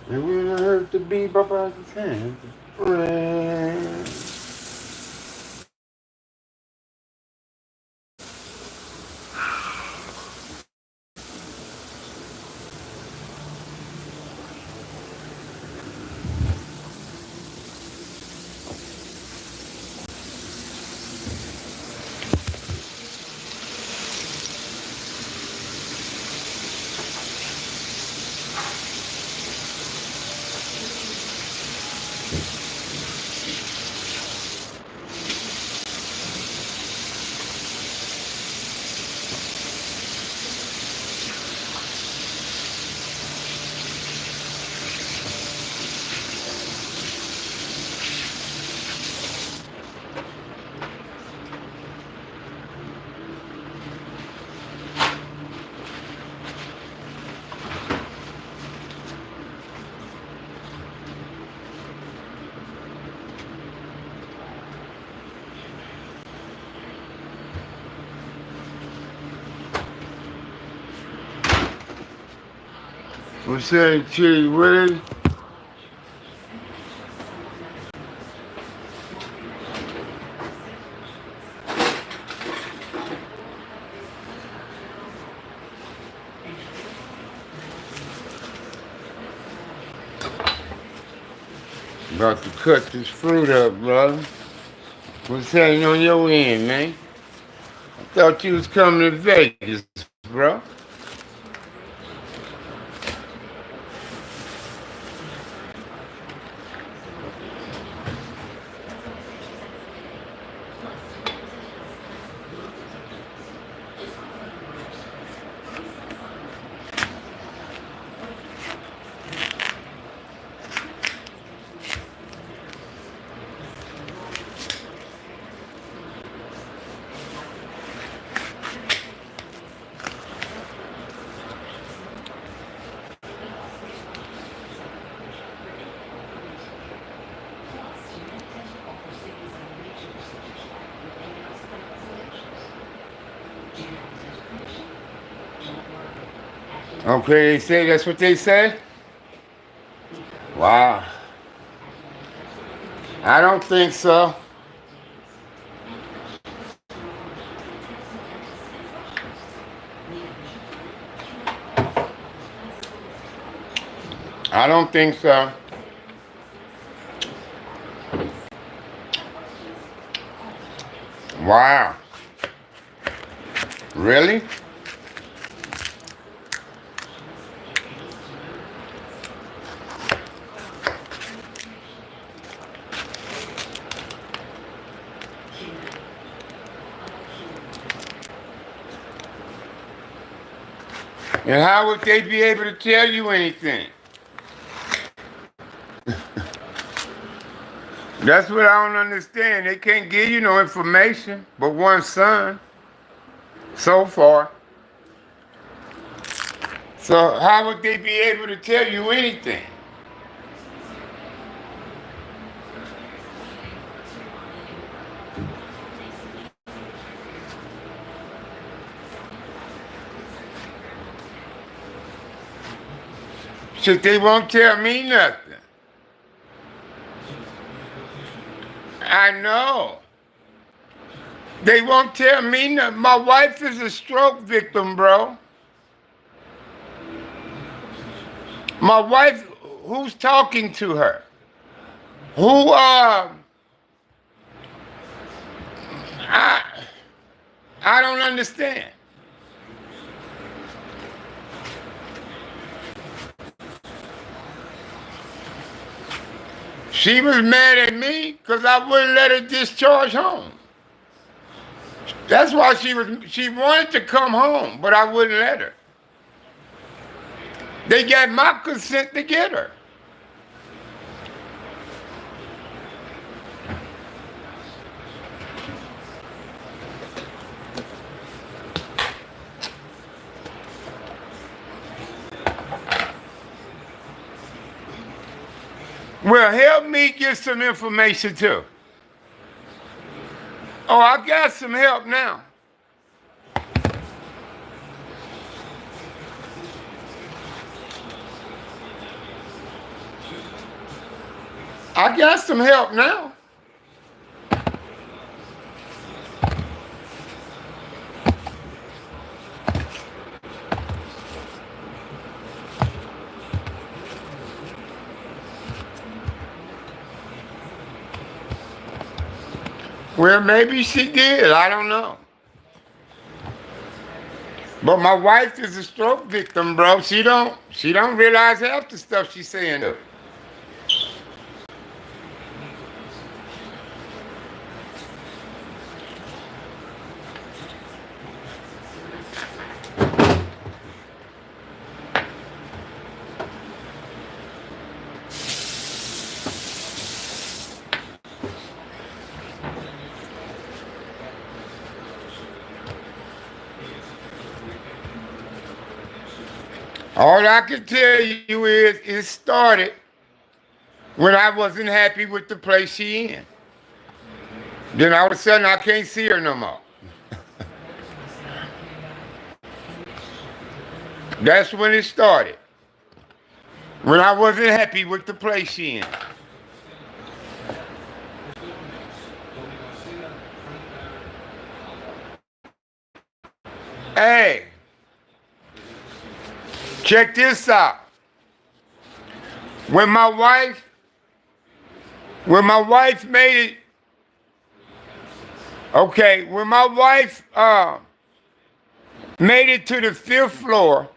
And we done heard the beat by the hand. What's that, Chili Willie? About to cut this fruit up, brother. What's happening on your end, man? I thought you was coming to Vegas, bro. Okay, they say that's what they say? Wow. I don't think so. I don't think so. Wow. Really? And how would they be able to tell you anything? That's what I don't understand. They can't give you no information but one son so far. So how would they be able to tell you anything? Shit, they won't tell me nothing. I know. They won't tell me nothing. My wife is a stroke victim, bro. My wife, who's talking to her? Who, I, I don't understand. She was mad at me because I wouldn't let her discharge home. That's why she wanted to come home, but I wouldn't let her. They got my consent to get her. Well, help me get some information too. Oh, I got some help now. I got some help now. Well, maybe she did. I don't know. But my wife is a stroke victim, bro. She don't realize half the stuff she's saying. All I can tell you is it started when I wasn't happy with the place she in. Then all of a sudden I can't see her no more. That's when it started. When I wasn't happy with the place she in. Hey, check this out. When my wife made it, okay, when my wife made it to the 5th floor,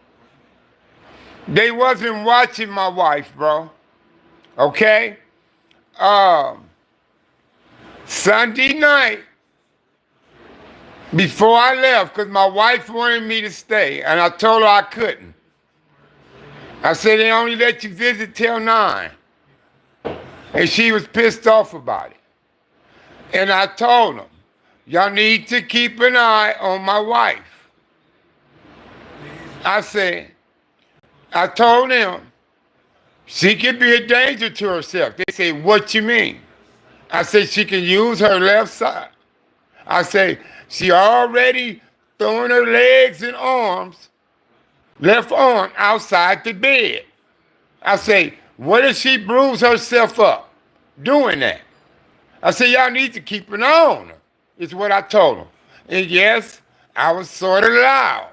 they wasn't watching my wife, bro. Okay? Sunday night, before I left, because my wife wanted me to stay, and I told her I couldn't. I said they only let you visit till 9. And she was pissed off about it. And I told them, y'all need to keep an eye on my wife. I told them, she could be a danger to herself. They say, what you mean? I said, she can use her left side. I say, she already throwing her legs and arms, left arm outside the bed. I say, what if she bruise herself up doing that? I say, y'all need to keep an eye on her, is what I told them. And yes, I was sort of loud,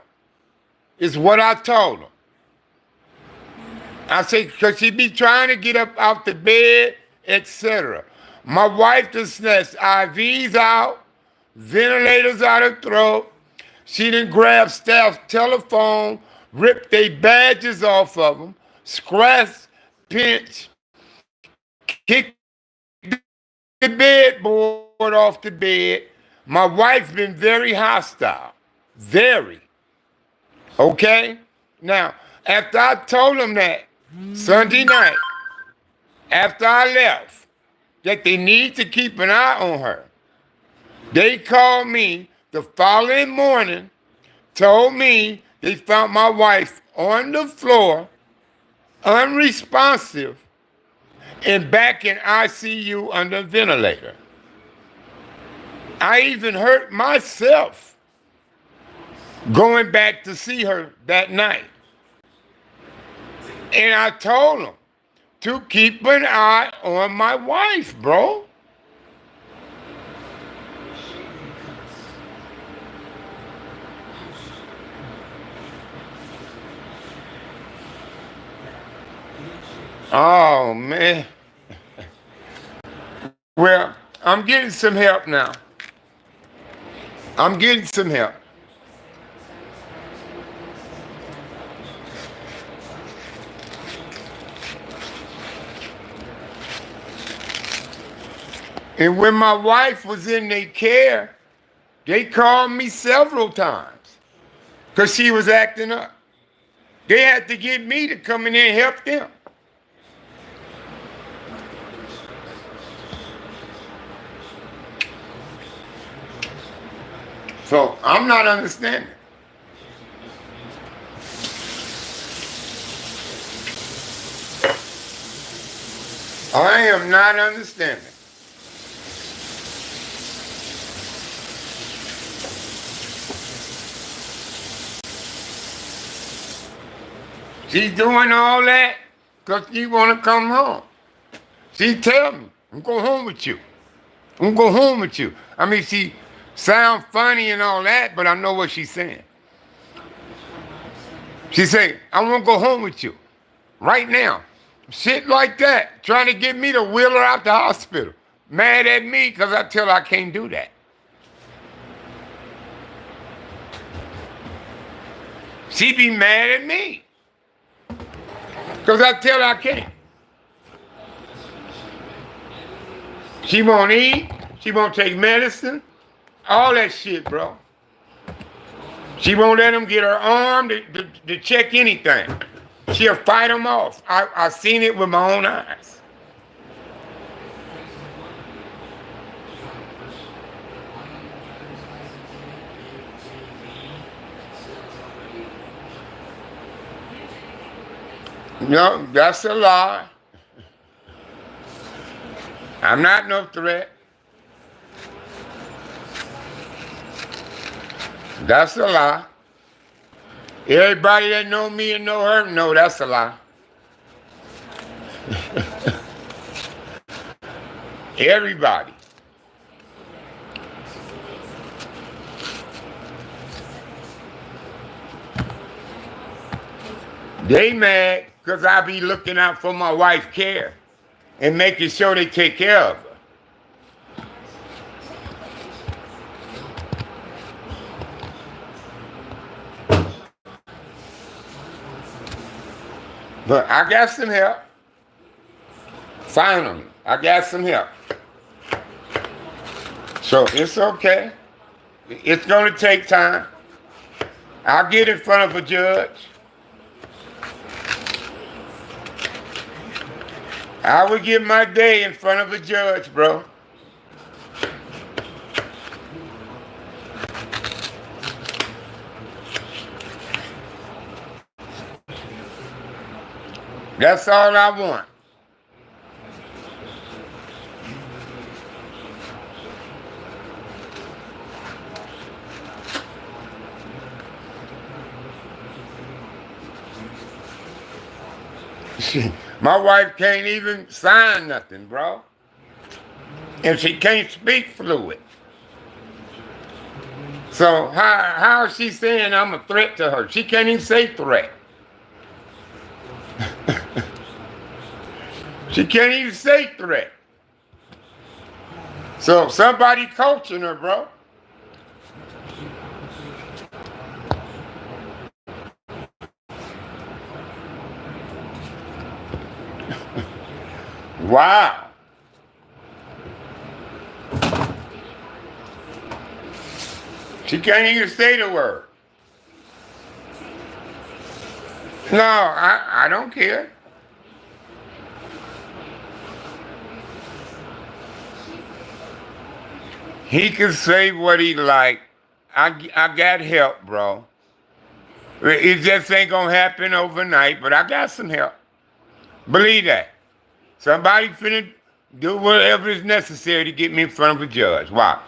is what I told them. I say, because she be trying to get up out the bed, etc. My wife just snatched IVs out, ventilators out her throat. She done grabbed staff's telephone, ripped their badges off of them, scratched, pinched, kicked the bedboard off the bed. My wife been very hostile. Very. Okay? Now, after I told them that Sunday night, after I left, that they need to keep an eye on her, they called me the following morning, told me they found my wife on the floor, unresponsive, and back in ICU under ventilator. I even hurt myself going back to see her that night. And I told them to keep an eye on my wife, bro. Oh, man. Well, I'm getting some help now. I'm getting some help. And when my wife was in their care, they called me several times because she was acting up. They had to get me to come in there and help them. So I'm not understanding. I am not understanding. She's doing all that because she want to come home. She tell me, I'm going home with you. I'm going home with you. I mean, she sound funny and all that, but I know what she's saying. She say, I want to go home with you right now. Shit like that, trying to get me to wheel her out the hospital. Mad at me because I tell her I can't do that. She be mad at me because I tell her I can't. She won't eat. She won't take medicine. All that shit, bro. She won't let them get her arm to check anything. She'll fight them off. I seen it with my own eyes. No, that's a lie. I'm not no threat. That's a lie. Everybody that know me and know her, know that's a lie. Everybody. They mad because I be looking out for my wife's care and making sure they take care of her. But I got some help. Finally, I got some help. So it's okay. It's going to take time. I'll get in front of a judge. I will get my day in front of a judge, bro. That's all I want. My wife can't even sign nothing, bro. And she can't speak fluid. So how is she saying I'm a threat to her? She can't even say threat. She can't even say threat. So somebody coaching her, bro. Wow. She can't even say the word. No, I don't care. He can say what he like. I got help, bro. It just ain't gonna happen overnight, but I got some help. Believe that. Somebody finna do whatever is necessary to get me in front of a judge. Watch.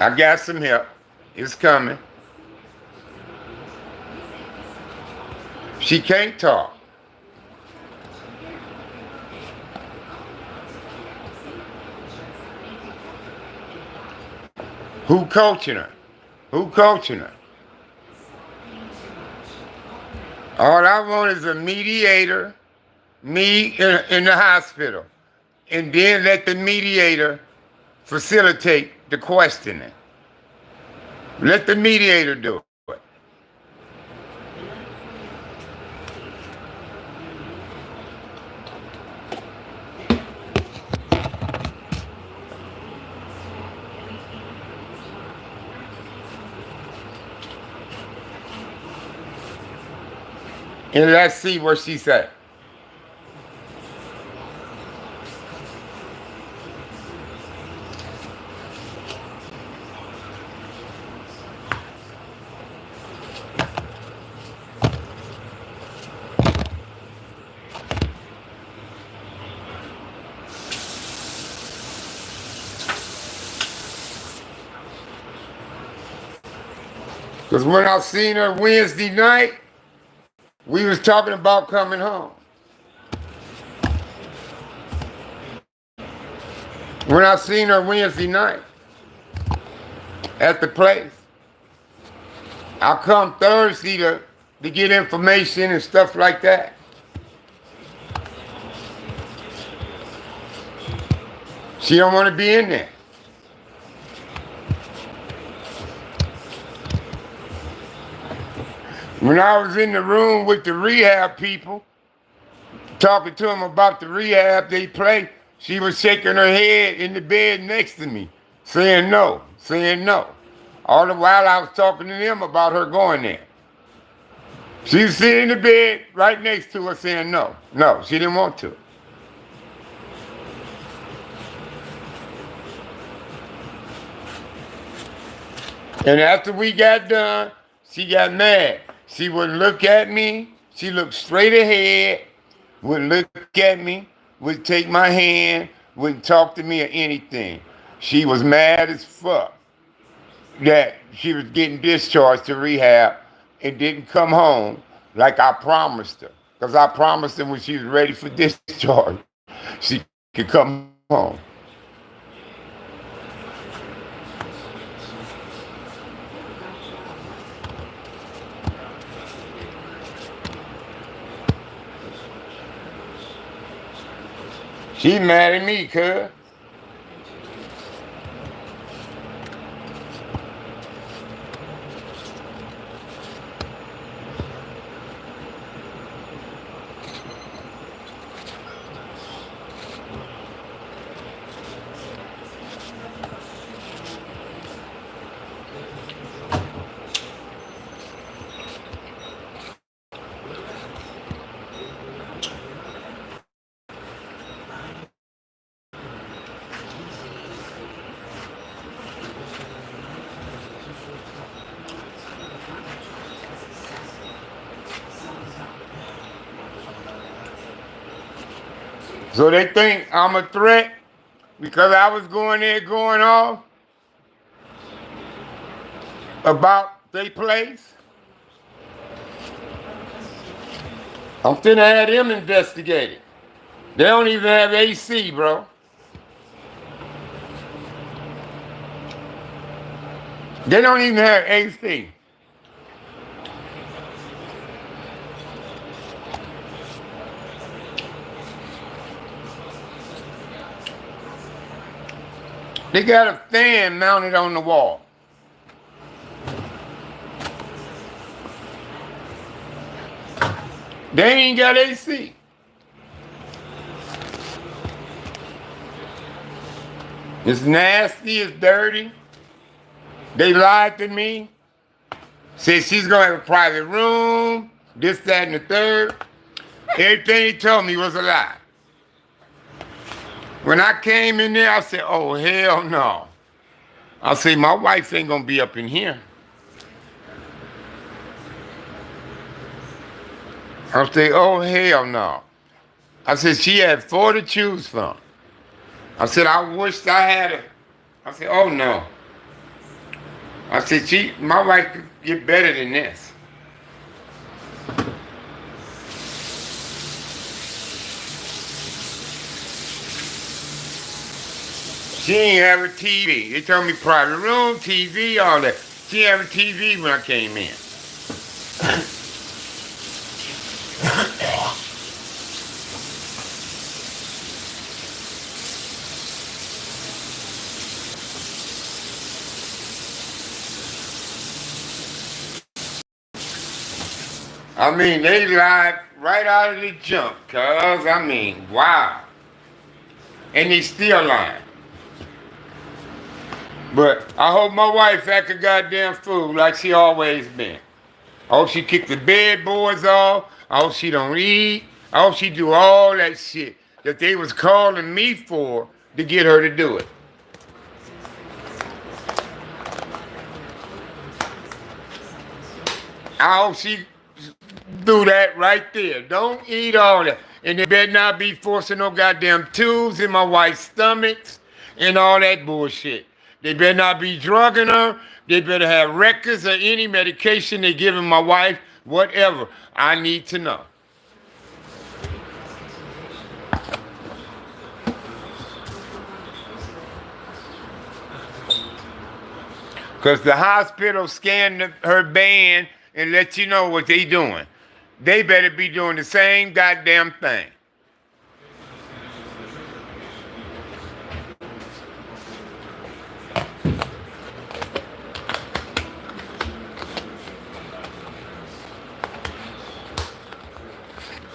I got some help. It's coming. She can't talk. Who coaching her? Who coaching her? All I want is a mediator, me in the hospital, and then let the mediator facilitate the questioning. Let the mediator do it. And let's see what she said. Because when I seen her Wednesday night, We was talking about coming home. When I seen her Wednesday night at the place, I come Thursday to get information and stuff like that. She don't want to be in there. When I was in the room with the rehab people, talking to them about the rehab they play, she was shaking her head in the bed next to me, saying no, saying no. All the while I was talking to them about her going there. She was sitting in the bed right next to her saying no. No, she didn't want to. And after we got done, she got mad. She wouldn't look at me. She looked straight ahead, wouldn't look at me, wouldn't take my hand, wouldn't talk to me or anything. She was mad as fuck that she was getting discharged to rehab and didn't come home like I promised her. Because I promised her when she was ready for discharge, she could come home. She mad at me, cuz. So they think I'm a threat because I was going there going off about their place. I'm finna have them investigated. They don't even have AC, bro. They don't even have AC. They got a fan mounted on the wall. They ain't got AC. It's nasty, it's dirty. They lied to me. Said she's gonna have a private room, this, that, and the third. Everything he told me was a lie. When I came in there, I said, oh, hell no. I said, my wife ain't gonna be up in here. I said, oh, hell no. I said, she had 4 to choose from. I said, I wished I had her. I said, oh no. I said, my wife could get better than this. She ain't have a TV. They told me private room, TV, all that. She didn't have a TV when I came in. I mean, they lied right out of the jump, cuz, I mean, wow. And they still lying. But I hope my wife act a goddamn fool like she always been. I hope she kick the bedboards off. I hope she don't eat. I hope she do all that shit that they was calling me for to get her to do it. I hope she do that right there. Don't eat all that. And they better not be forcing no goddamn tubes in my wife's stomachs and all that bullshit. They better not be drugging her. They better have records of any medication they giving my wife whatever I need to know. Because the hospital scanned her band and let you know what they doing. They better be doing the same goddamn thing.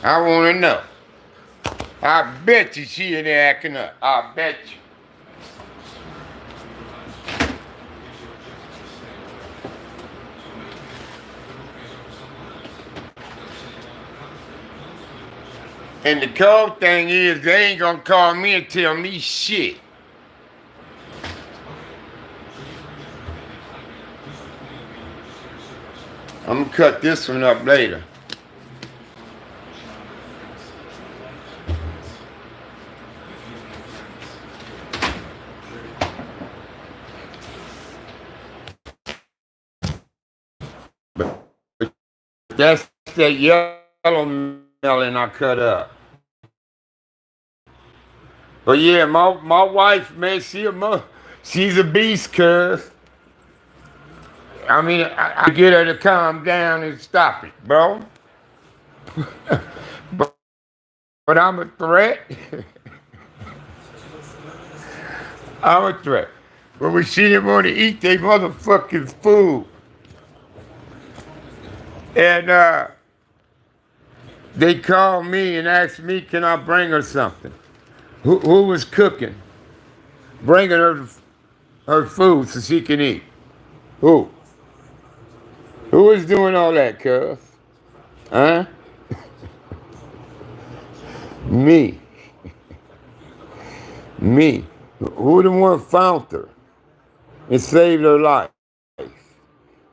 I want to know. I bet you she in there acting up. I bet you. And the cold thing is, they ain't gonna call me and tell me shit. I'm gonna cut this one up later. But that's that yellow melon I cut up. But yeah, my wife, man, she's a beast, cuz. I mean, I get her to calm down and stop it, bro. but, but I'm a threat. I'm a threat. But when she didn't want to eat they motherfucking food. And they called me and asked me, can I bring her something? Who was cooking? Bringing her food so she can eat. Who? Who was doing all that, cuz? Huh? Me. Me. Who the one found her and saved her life?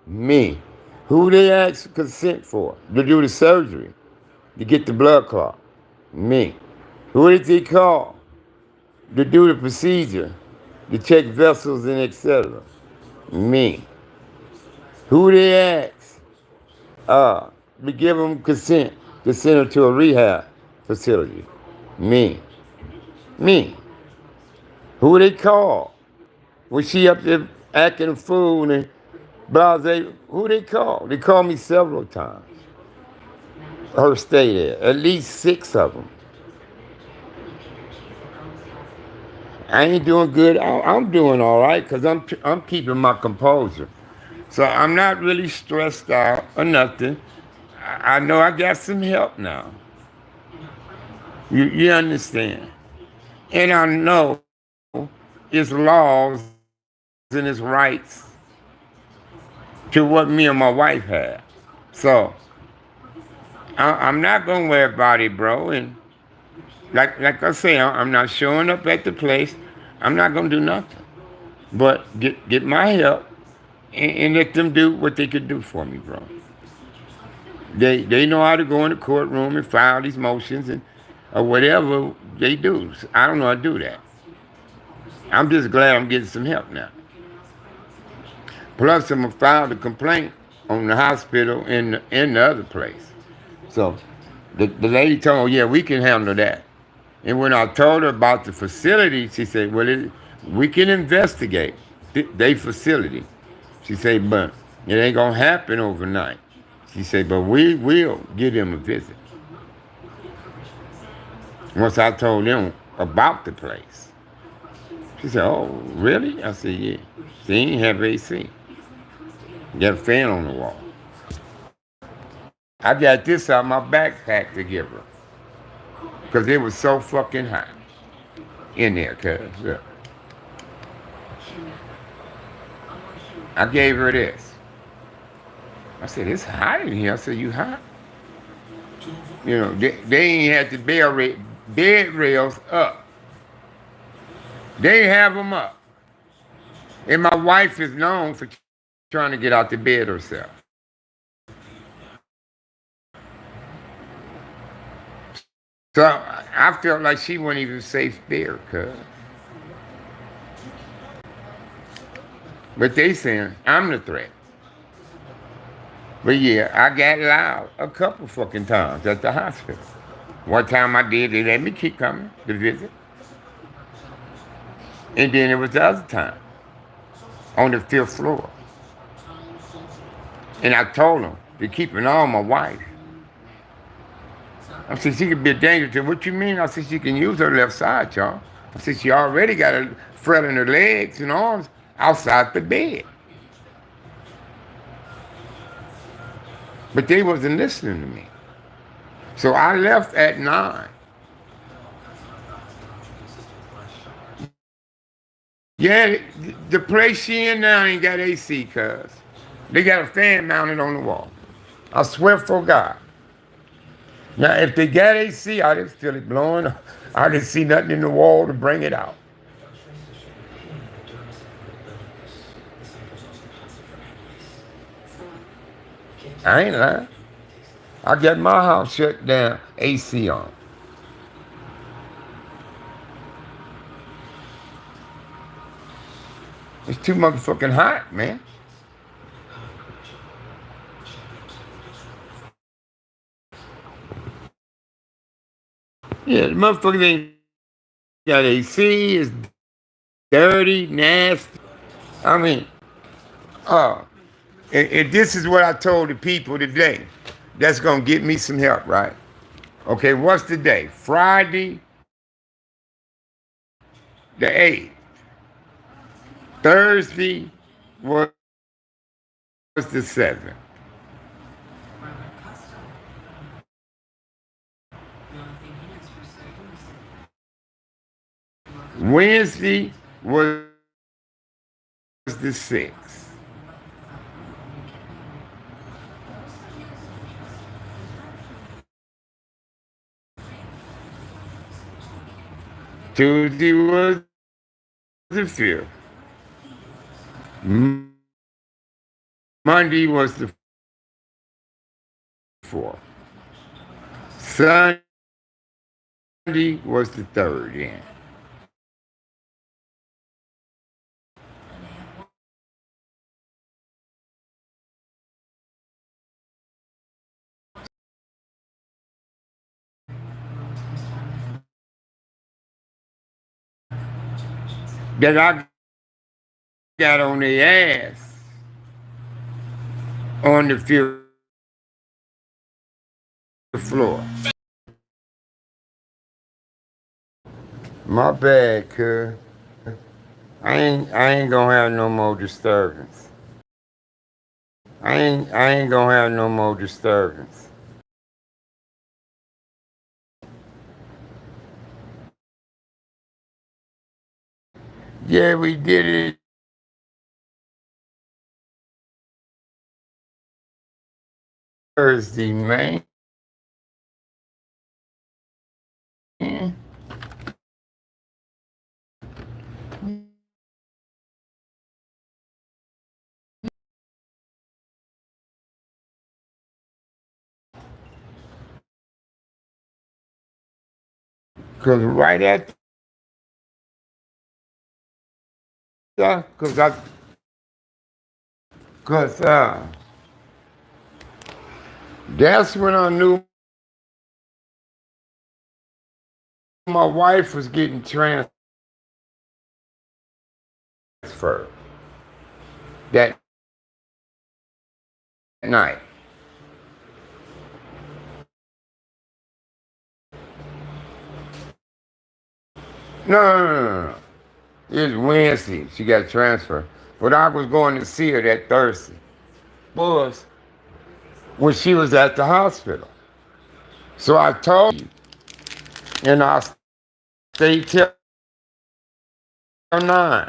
Me. Who they asked consent for? To do the surgery? To get the blood clot? Me. Who did they call? To do the procedure? To check vessels and etc. Me. Who they asked? To give them consent to send her to a rehab facility? Me. Me. Who they call? Was she up there acting a fool and blase? Who they call? They called me several times. Her stay there, at least 6 of them. I ain't doing good. I'm doing all right because I'm keeping my composure. So I'm not really stressed out or nothing. I know I got some help now. You understand? And I know it's laws and it's rights to what me and my wife had. So I'm not gonna worry about it, bro. And like I say, I'm not showing up at the place. I'm not gonna do nothing but get my help and let them do what they could do for me, bro. They know how to go in the courtroom and file these motions and or whatever they do. I don't know how to do that. I'm just glad I'm getting some help now. Plus, I'm gonna file the complaint on the hospital and the other place. So the lady told me, yeah, we can handle that. And when I told her about the facility, she said, well, we can investigate their facility. She said, but it ain't gonna happen overnight. She said, but we will give them a visit. Once I told them about the place. She said, oh, really? I said, yeah. She ain't have AC. Got a fan on the wall. I got this out of my backpack to give her. Because it was so fucking hot in there, cuz. Look. I gave her this. I said, it's hot in here. I said, you hot? You know, they ain't had the bed rails up. They ain't have them up. And my wife is known for trying to get out the bed herself. So I felt like she wasn't even safe there, cuz. But they saying I'm the threat. But yeah, I got loud a couple fucking times at the hospital. One time I did, they let me keep coming to visit. And then it was the other time on the fifth floor. And I told them to keep an eye on my wife. I said, she could be a danger to what you mean? I said, she can use her left side, y'all. I said, she already got a fret in her legs and arms outside the bed. But they wasn't listening to me. So I left at 9. Yeah, the place she in now ain't got AC, cuz. They got a fan mounted on the wall. I swear for God. Now, if they got AC, I didn't feel it blowing. I didn't see nothing in the wall to bring it out. I ain't lying. I got my house shut down, AC on. It's too motherfucking hot, man. Yeah, the motherfuckers ain't got AC. It's dirty, nasty. I mean, uh, and this is what I told the people today. That's gonna get me some help, right? Okay, what's the day? Friday, the 8th. Thursday was the 7th. Wednesday was the 6th. Tuesday was the 5th. Monday was the 4th. Sunday was the 3rd. Yeah. That I got on the ass on the 5th floor. My bad, cuz. I ain't gonna have no more disturbance. I ain't gonna have no more disturbance. Yeah, we did it Thursday, man. Cause right at cause I cause that's when I knew my wife was getting transferred that night. No. It was Wednesday. She got transferred. But I was going to see her that Thursday. Was when she was at the hospital. So I told you, and I stayed till 9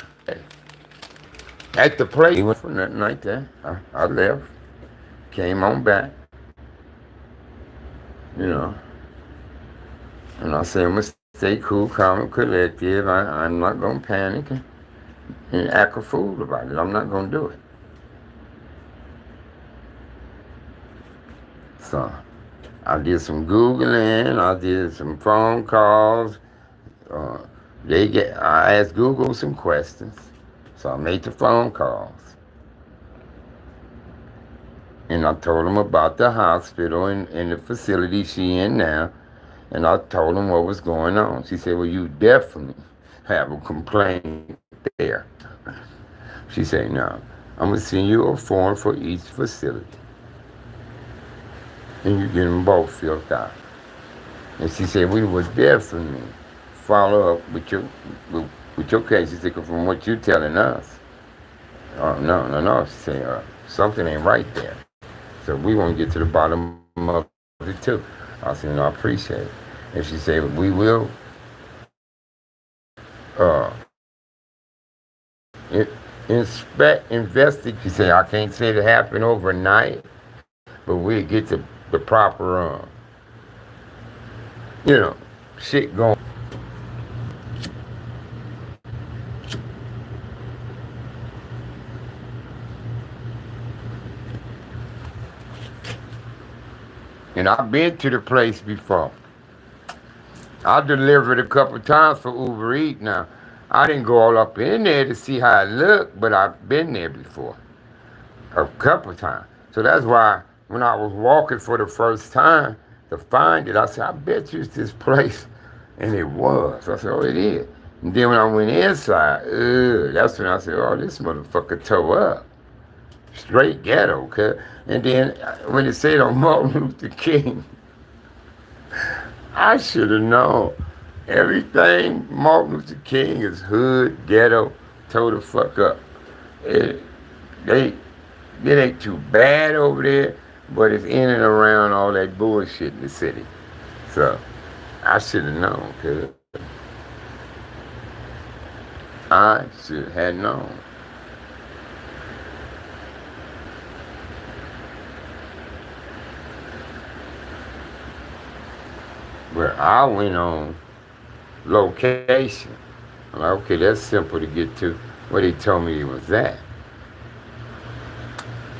at the place. Went from that night there. I left, came on back, you know, and I said, I'm going to stay cool, calm, and collective. I'm not going to panic and act a fool about it. I'm not going to do it. So I did some Googling, I did some phone calls. Uh, I asked Google some questions. So I made the phone calls. And I told him about the hospital and the facility she in now. And I told him what was going on. She said, well, you definitely have a complaint there. She said, no, I'm going to send you a form for each facility. And you get them both filled out. And she said, we would definitely follow up with your case. She said, from what you're telling us, oh, no. She said, something ain't right there. So we want to get to the bottom of it too. I said, I appreciate it. And she said, we will investigate. She said, I can't say it happened overnight, but we'll get the proper, shit going. And I've been to the place before. I delivered a couple times for Uber Eats now. I didn't go all up in there to see how it looked, but I've been there before. A couple times. So that's why when I was walking for the first time to find it, I said, I bet you it's this place. And it was. I said, oh, it is. And then when I went inside, that's when I said, oh, this motherfucker tore up. Straight ghetto, okay? And then when it said on Martin Luther King, I should have known. Everything Martin Luther King is hood, ghetto, tore the fuck up. It ain't too bad over there, but it's in and around all that bullshit in the city. So I should have known, cuz. I should have known. But I went on location. I'm like, okay, that's simple to get to. Where they told me it was at.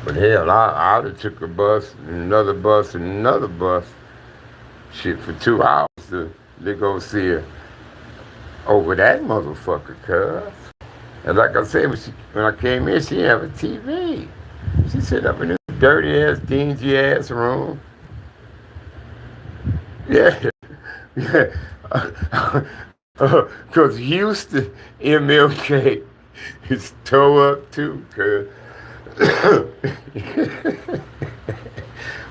But hell, I would have took a bus, and another bus, and another bus. Shit, for 2 hours to go see her over that motherfucker, cuz. And like I said, when I came in, she didn't have a TV. She sat up in this dirty ass, dingy ass room. Yeah. Yeah. Because Houston MLK is tore up too, cuz.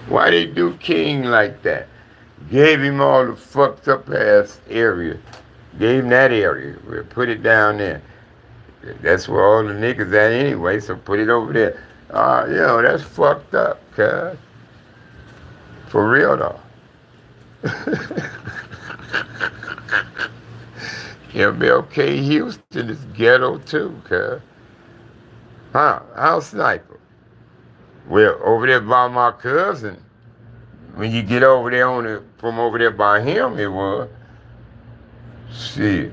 Why they do King like that? Gave him all the fucked up ass area. Gave him that area. We'll put it down there. That's where all the niggas at anyway, so put it over there. That's fucked up, cuz. For real though. MLK Houston is ghetto too, cuz. Huh? House sniper. Well, over there by my cousin, when you get over there from over there by him, it was. Shit.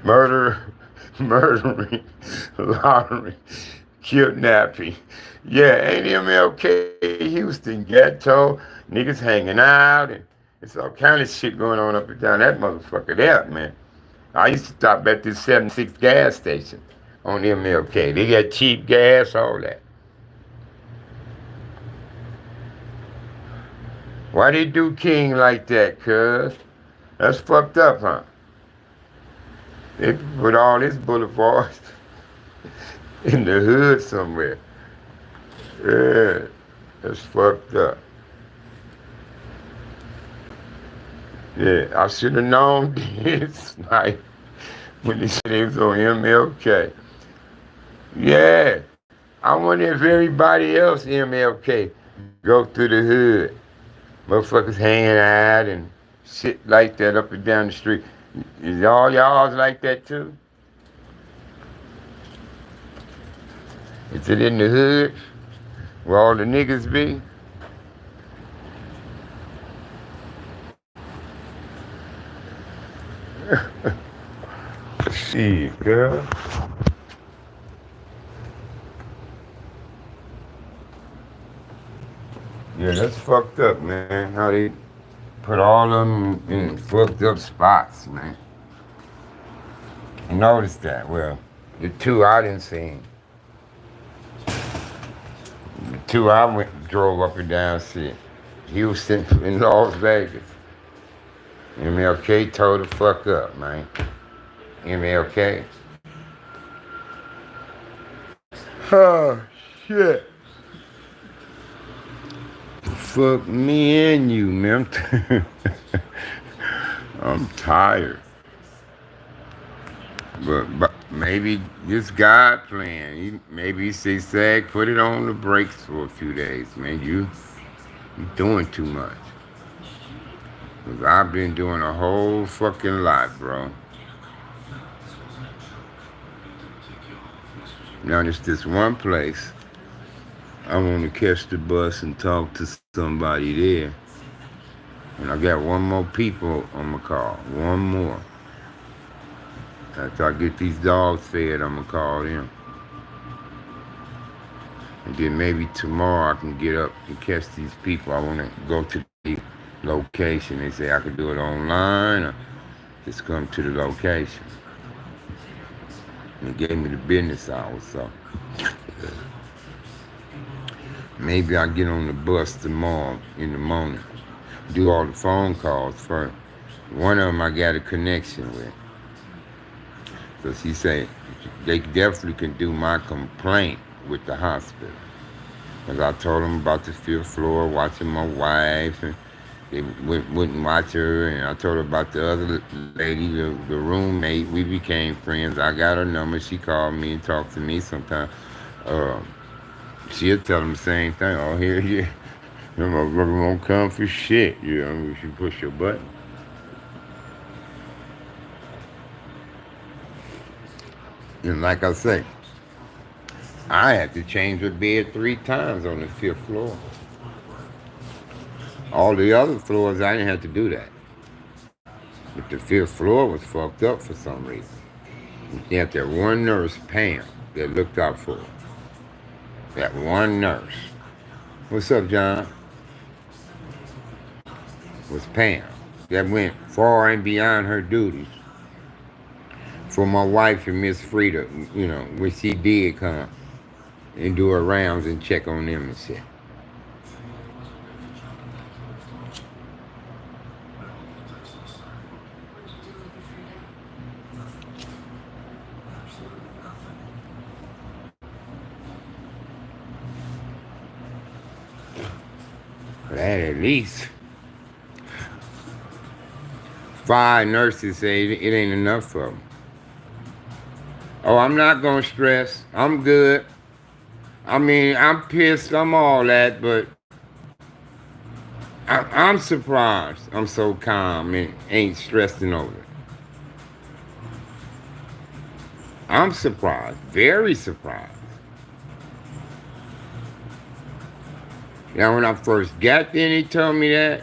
Murdering, lottery, kidnapping. Yeah, ain't MLK Houston ghetto, niggas hanging out, and it's all kind of shit going on up and down that motherfucker there, man. I used to stop at this 76 gas station on MLK. They got cheap gas, all that. Why they do King like that, cuz? That's fucked up, huh? They put all this boulevards in the hood somewhere. Yeah, that's fucked up. Yeah, I should have known this night when they said it was on MLK. Yeah, I wonder if everybody else MLK go through the hood. Motherfuckers hanging out and shit like that up and down the street. Is all y'all's like that too? Is it in the hood where all the niggas be? Shit, girl. Yeah, that's fucked up, man. How they put all of them in fucked up spots, man. noticed that. Well, the two I didn't see, the two I drove up and down see, Houston and Las Vegas. MLK told the fuck up, man. MLK. Oh, shit. Fuck me and you, man. I'm tired. But maybe this God plan. Maybe he say, Sag, put it on the brakes for a few days, man. You doing too much. Cause I've been doing a whole fucking lot, bro. Now there's this one place I want to catch the bus and talk to somebody there. And I got one more people on my call. One more. After I get these dogs fed, I'm going to call them. And then maybe tomorrow I can get up and catch these people. I want to go to the location. They say I could do it online or just come to the location. And they gave me the business hours, so maybe I'll get on the bus tomorrow in the morning. Do all the phone calls first. One of them I got a connection with. So she said they definitely can do my complaint with the hospital. Because I told them about the 5th floor, watching my wife, and they wouldn't watch her. And I told her about the other lady, the roommate. We became friends. I got her number. She called me and talked to me sometimes. She'll tell them the same thing. Oh, here, that motherfucker won't come for shit. You know, you should push your button. And like I say, I had to change the bed 3 times on the 5th floor. All the other floors, I didn't have to do that. But the 5th floor was fucked up for some reason. You had that one nurse, Pam, that looked out for her. That one nurse. What's up, John? Was Pam. That went far and beyond her duties. For my wife and Miss Frida, you know, when she did come and do her rounds and check on them and shit. That at least 5 nurses say it ain't enough for them. Oh, I'm not gonna stress. I'm good. I mean, I'm pissed. I'm all that, but I'm surprised. I'm so calm and ain't stressing over it. I'm surprised. Very surprised. Now, when I first got there and he told me that,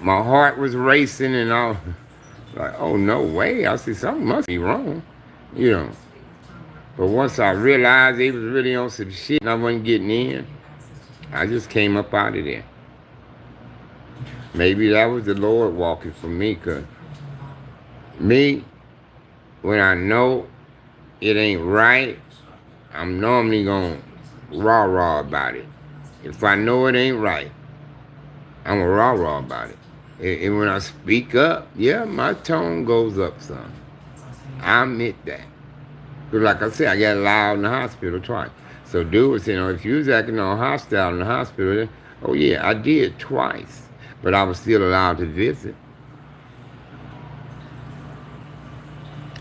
my heart was racing and I was like, oh, no way. I said, something must be wrong, you know. But once I realized they was really on some shit and I wasn't getting in, I just came up out of there. Maybe that was the Lord walking for me, because me, when I know it ain't right, I'm normally going to rah-rah about it. If I know it ain't right, I'm going to rah-rah about it. And when I speak up, yeah, my tone goes up some. I admit that. Because like I said, I got loud in the hospital twice. So dude was saying, oh, if you was acting all hostile in the hospital, oh yeah, I did twice. But I was still allowed to visit.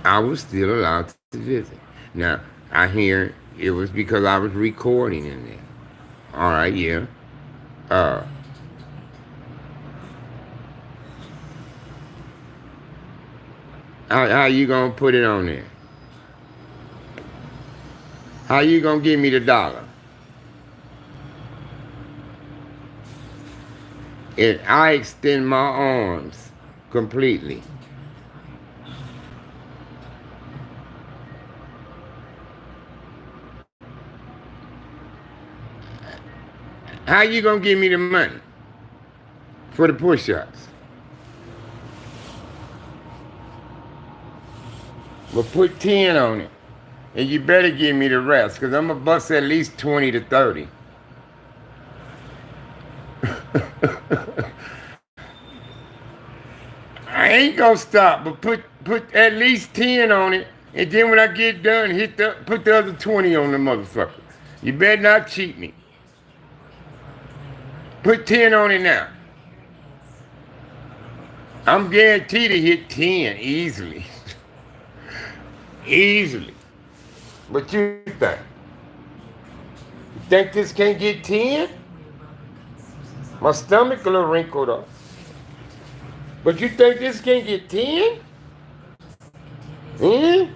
I was still allowed to visit. Now, I hear it was because I was recording in there. All right, yeah. How you gonna put it on there? How you gonna give me the $1? And I extend my arms completely. How you gonna give me the money for the push-ups? But put 10 on it. And you better give me the rest, because I'm going to bust at least 20 to 30. I ain't gonna stop, but put at least 10 on it, and then when I get done, put the other 20 on the motherfucker. You better not cheat me. Put 10 on it now. I'm guaranteed to hit 10 easily. Easily. What you think? You think this can't get 10? My stomach a little wrinkled up. But you think this can't get 10? Hmm?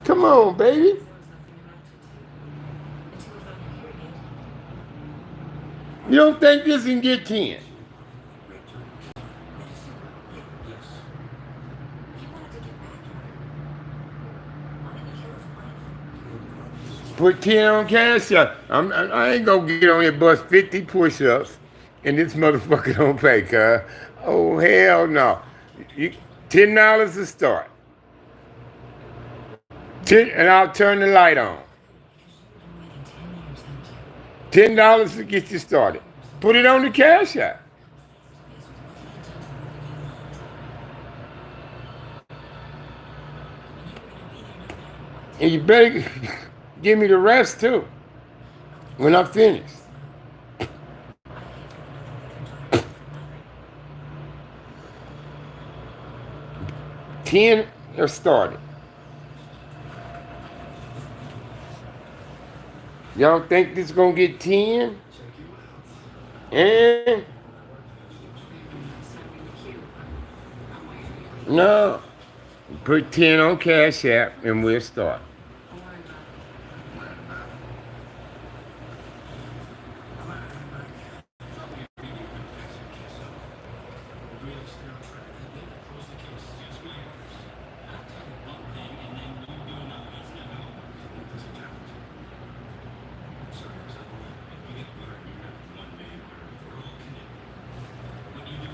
Come on, baby. You don't think this can get 10? Put 10 on cash out. I ain't gonna get on here bust 50 push-ups and this motherfucker don't pay, cuz. Oh, hell no. You, $10 to start. And I'll turn the light on. $10 to get you started. Put it on the cash app. And you better give me the rest too when I finish. 10 are started. Y'all think this is gonna get 10? And no. Put 10 on Cash App and we'll start.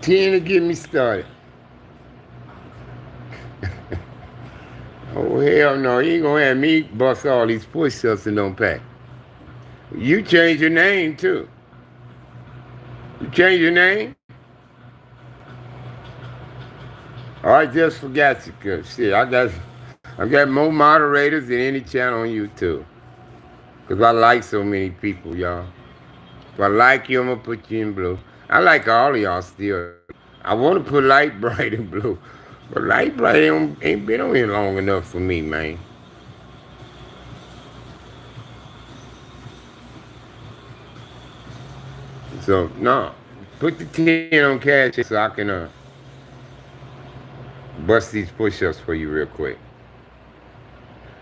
Ten to get me started. Oh, hell no. You ain't gonna have me bust all these push-ups and don't pay. You change your name, too. You change your name? Oh, I just forgot you, cuz shit. I got more moderators than any channel on YouTube. Because I like so many people, y'all. If I like you, I'm gonna put you in blue. I like all of y'all still. I want to put light bright in blue. But light bright ain't been on here long enough for me, man. So, no. Put the 10 on cash so I can bust these push-ups for you real quick.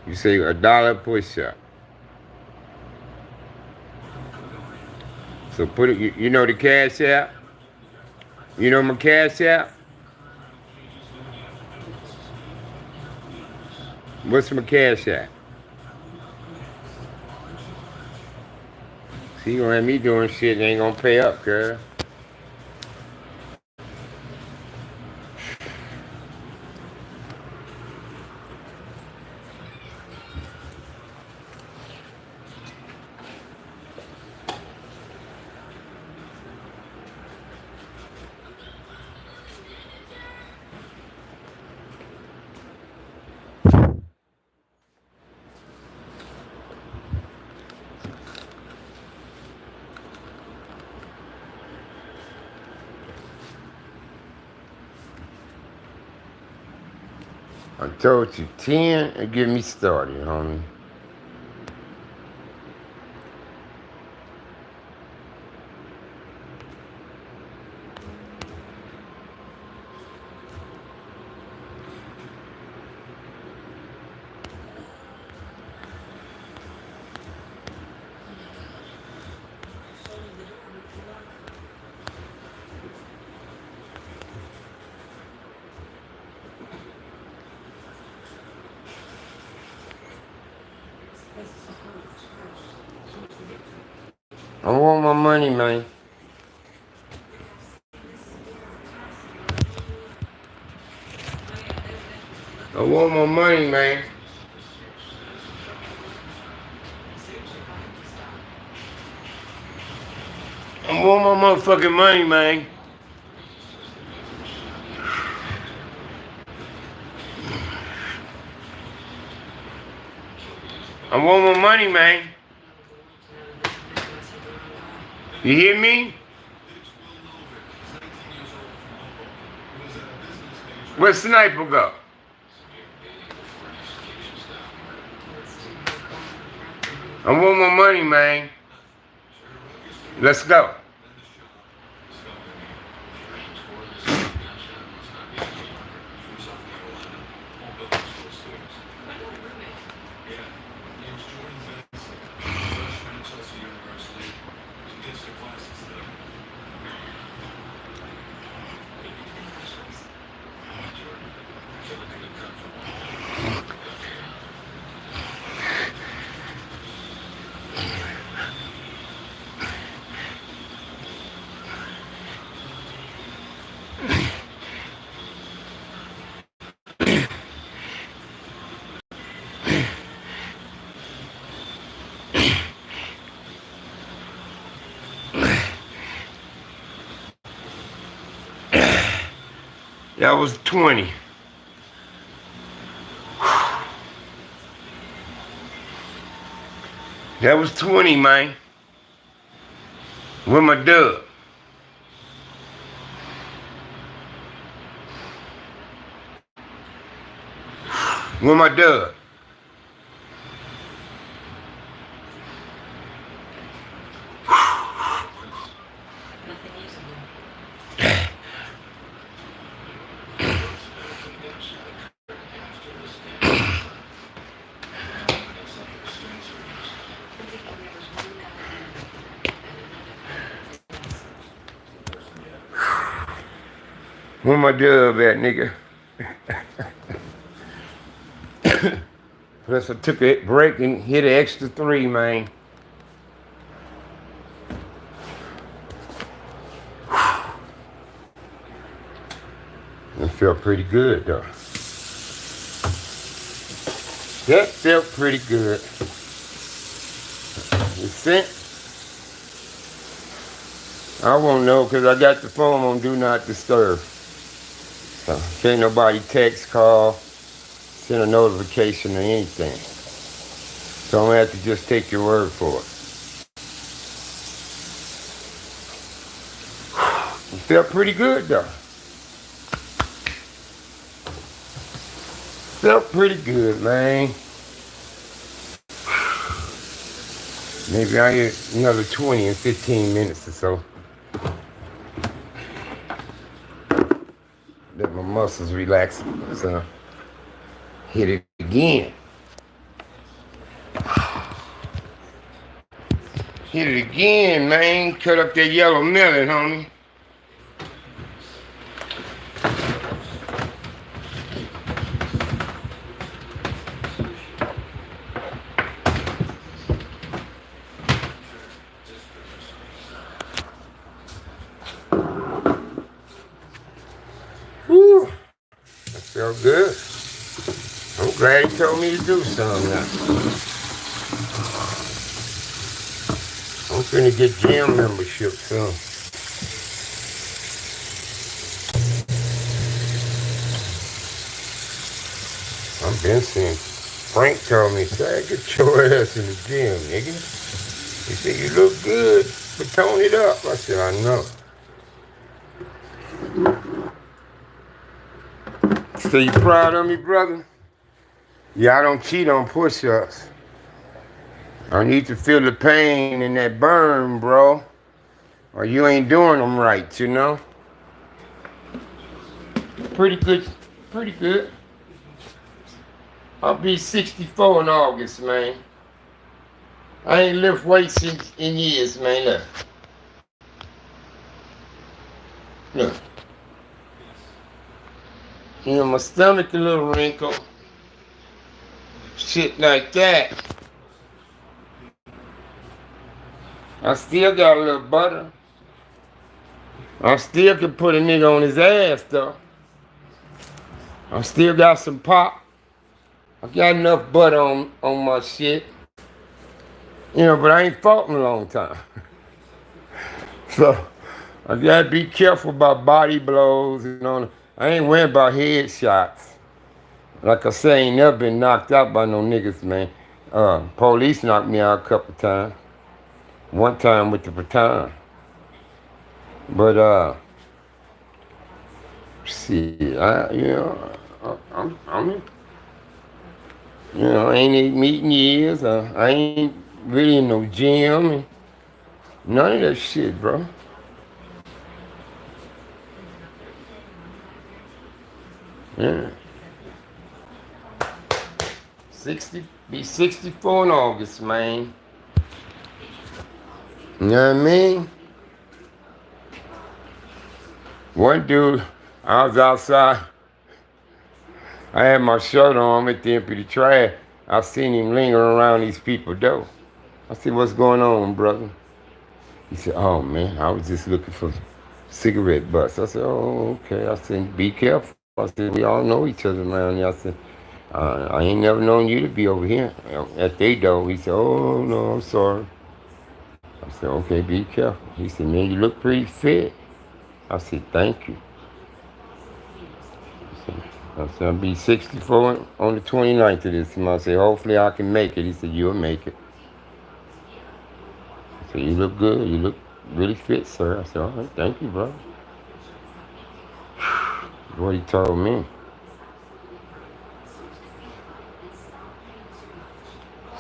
You say $1 push-up. So put it, you know the Cash App? You know my Cash App? What's my Cash App? See, you gonna have me doing shit that ain't gonna pay up, girl. I told you 10 and get me started, homie. I want my money, man. I want my money, man. I want my motherfucking money, man. I want my money, man. You hear me? Where Sniper go? I want my money, man. Let's go. That was 20. That was 20, man. Where my dub? Where my dub? Where my dub at, nigga? Plus I took a break and hit an extra 3, man. It felt pretty good, though. That felt pretty good. You see? I won't know because I got the phone on Do Not Disturb. So can't nobody text, call, send a notification or anything. So I'm gonna have to just take your word for it. It felt pretty good though. Felt pretty good, man. Maybe I get another 20 in 15 minutes or so. Let my muscles relax. So hit it again. Hit it again, man. Cut up that yellow melon, homie. Whew. That felt good. I'm glad he told me to do something now. I'm finna get gym membership soon. I've been seeing Frank told me, say, get your ass in the gym, nigga. He said, you look good, but tone it up. I said, I know. So you proud of me, brother? Yeah, I don't cheat on push-ups. I need to feel the pain and that burn, bro. Or you ain't doing them right, you know? Pretty good, pretty good. I'll be 64 in August, man. I ain't lift weights in years, man. Look. Look. You know, my stomach a little wrinkled. Shit like that. I still got a little butter. I still can put a nigga on his ass, though. I still got some pop. I got enough butter on my shit. You know, but I ain't fought in a long time. So I gotta be careful about body blows. You know, I ain't worried about headshots. Like I say, I ain't never been knocked out by no niggas, man. Police knocked me out a couple times. One time with the baton. But shit, I'm I ain't ate meat in years. I ain't really in no gym and none of that shit, bro. Yeah. 64 in August, man. You know what I mean? One dude, I was outside. I had my shirt on at the empty the trash. I seen him lingering around these people though. I said, "What's going on, brother?" He said, "Oh man, I was just looking for cigarette butts." I said, "Oh, okay." I said, "Be careful." I said, "We all know each other around here." I said, "I ain't never known you to be over here at they door." He said, "Oh no, I'm sorry." I said, "Okay, be careful." He said, "Man, you look pretty fit." I said, "Thank you." I said, "I'll be 64 on the 29th of this month." I said, "Hopefully I can make it." He said, "You'll make it." I said, "You look good. You look really fit, sir." I said, "All right, thank you, bro." What he told me.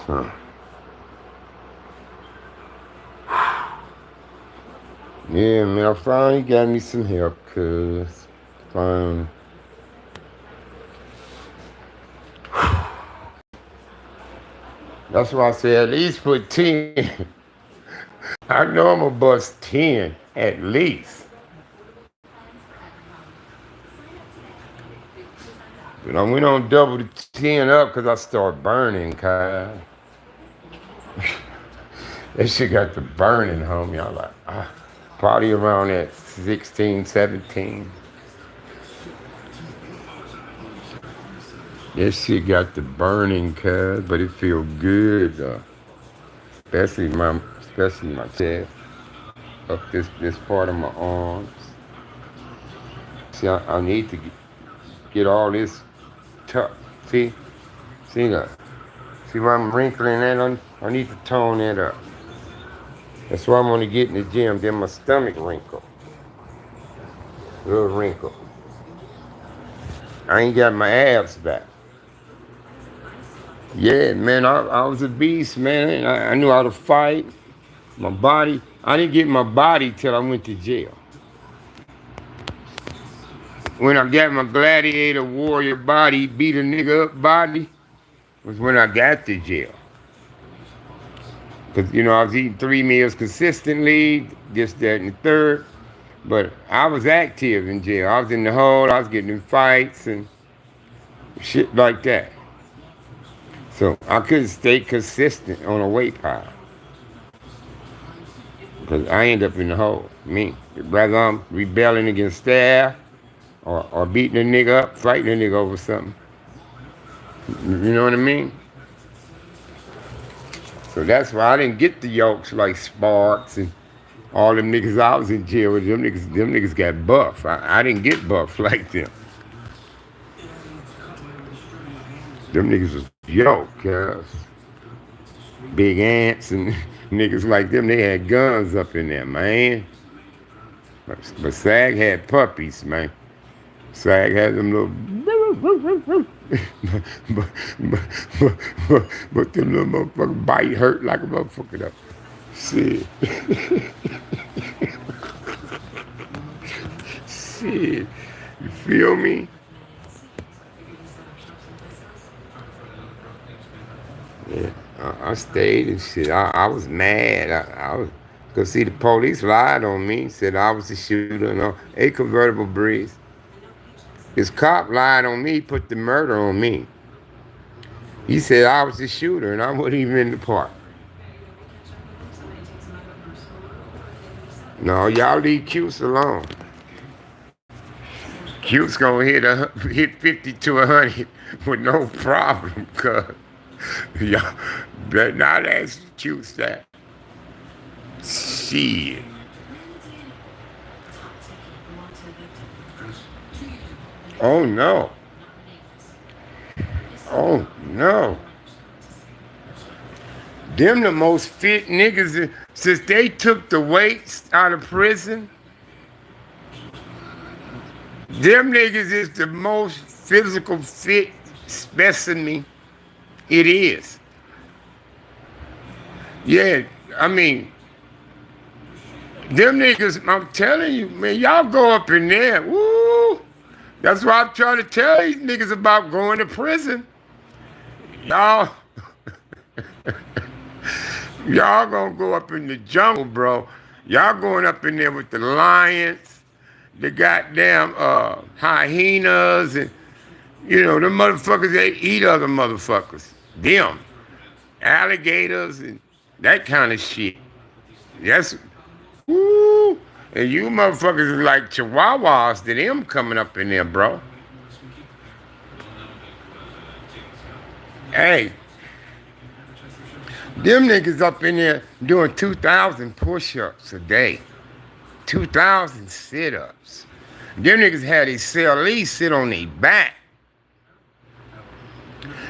So, yeah, man, I finally got me some help, cuz. Finally. That's why I said at least put 10. I know I'm going to bust 10 at least. You know, we don't double the 10 up because I start burning, cuz. That shit got the burning, homie. I'm like, probably around that 16, 17. That shit got the burning, cuz, but it feel good, especially my chest, up this part of my arms. See, I need to get all this tuck. See, see that? See why I'm wrinkling that on? I need to tone that up. That's why I'm gonna get in the gym. Then my stomach wrinkle, little wrinkle. I ain't got my abs back. Yeah, man, I was a beast, man. I knew how to fight. My body, I didn't get my body till I went to jail. When I got my gladiator warrior body, beat a nigga up body, was when I got to jail. Because, I was eating 3 meals consistently, this, that, and the third. But I was active in jail. I was in the hole, I was getting in fights and shit like that. So I couldn't stay consistent on a weight pile. Because I end up in the hole. Me. Whether I'm rebelling against staff or beating a nigga up, fighting a nigga over something. You know what I mean? So that's why I didn't get the yokes like Sparks and all them niggas I was in jail with. Them niggas got buff. I didn't get buff like them. Them niggas was yoked, cuz. Big ants and niggas like them, they had guns up in there, man. But SAG had puppies, man. SAG had them little but, but, but them little motherfuckers bite hurt like a motherfucker though. Shit. Shit. You feel me? Yeah. I stayed and shit. I was mad. I was, cause see the police lied on me, said I was the shooter and all. A convertible breeze. This cop lied on me, put the murder on me. He said I was the shooter and I wasn't even in the park. No, y'all leave Cuse alone. Cute's gonna hit 50 to 100 with no problem, cuz y'all better not ask Cute's that. Shit. Oh no. Oh no. Them the most fit niggas since they took the weights out of prison. Them niggas is the most physical fit specimen it is. Yeah, I mean, them niggas, I'm telling you, man, y'all go up in there. Woo! That's why I'm trying to tell these niggas about going to prison. Y'all, y'all gonna go up in the jungle, bro. Y'all going up in there with the lions, the goddamn hyenas, and you know, them motherfuckers, they eat other motherfuckers. Them. Alligators and that kind of shit. That's, woo. And you motherfuckers are like chihuahuas to them coming up in there, bro. Hey, them niggas up in there doing 2,000 push-ups a day. 2,000 sit-ups. Them niggas had their cellies sit on their back.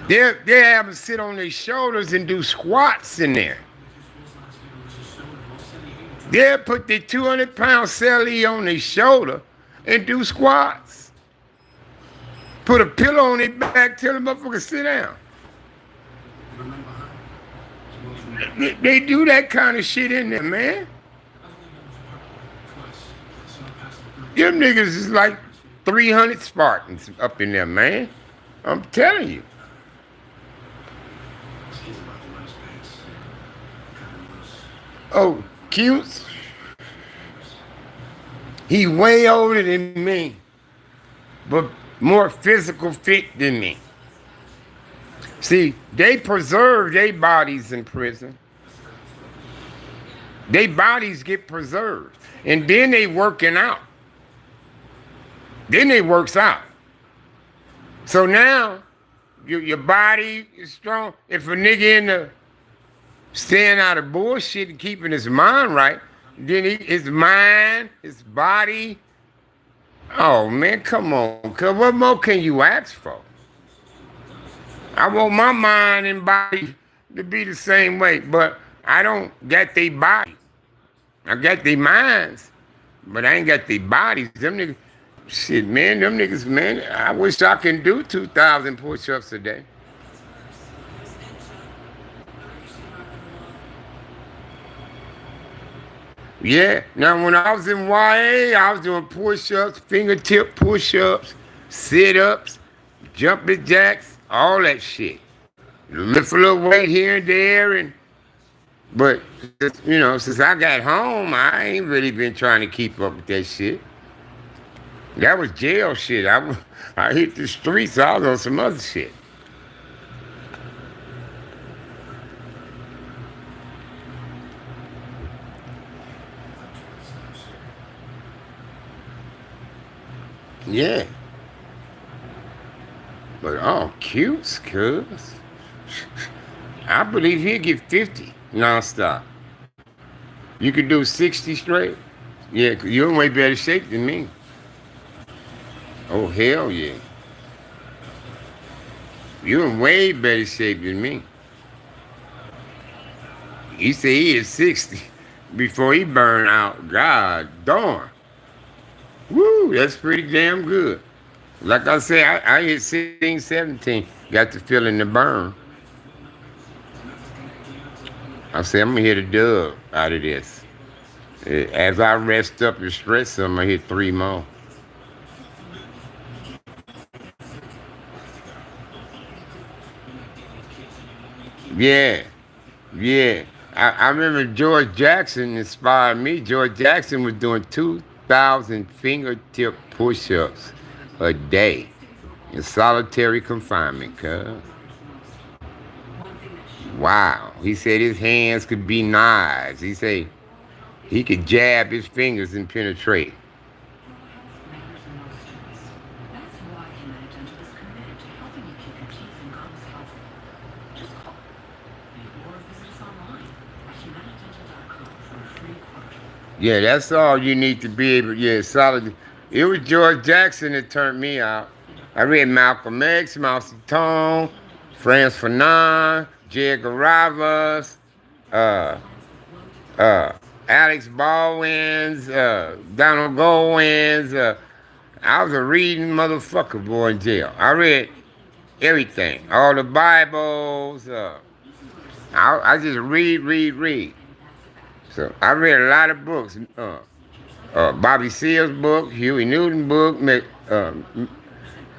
They have them sit on their shoulders and do squats in there. They'll put their 200-pound celly on their shoulder and do squats. Put a pillow on their back, tell the motherfucker sit down. They do that kind of shit in there, man. Them niggas is like 300 Spartans up in there, man. I'm telling you. Oh, Cute. He way older than me, but more physical fit than me. See, they preserve their bodies in prison. Their bodies get preserved. And then they working out. Then they works out. So now, your body is strong. If a nigga in the staying out of bullshit and keeping his mind right, then his mind, his body, oh man, come on. Cause what more can you ask for? I want my mind and body to be the same way, but I don't got their body. I got their minds, but I ain't got their bodies. Them niggas, shit, man, them niggas, man, I wish I can do 2,000 push-ups a day. Yeah, now when I was in YA, I was doing push-ups, fingertip push-ups, sit-ups, jumping jacks, all that shit. Lift a little weight here and there, but you know, since I got home, I ain't really been trying to keep up with that shit. That was jail shit. I hit the streets, I was on some other shit. Yeah. But oh, Cute, cuz. I believe he'll get 50 nonstop. You could do 60 straight. Yeah, you're in way better shape than me. Oh, hell yeah. You're in way better shape than me. He said he is 60 before he burned out. God darn. Woo, that's pretty damn good. Like I said, I hit 16, 17. Got the feeling to burn. I said, I'm going to hit a dub out of this. As I rest up and stretch some, I hit 3 more. Yeah, yeah. I remember George Jackson inspired me. George Jackson was doing 2,000 fingertip push-ups a day in solitary confinement, cuz. Wow. He said his hands could be knives. He said he could jab his fingers and penetrate. Yeah, that's all you need to be able. Yeah, solid. It was George Jackson that turned me out. I read Malcolm X, Mao Zedong, Franz Fanon, J. Edgar Rivers, uh, uh, Alex Baldwin's, Donald Goldwyn's. I was a reading motherfucker, boy, in jail. I read everything, all the Bibles. I just read. So I read a lot of books. Bobby Seale's book, Huey Newton book, Medgar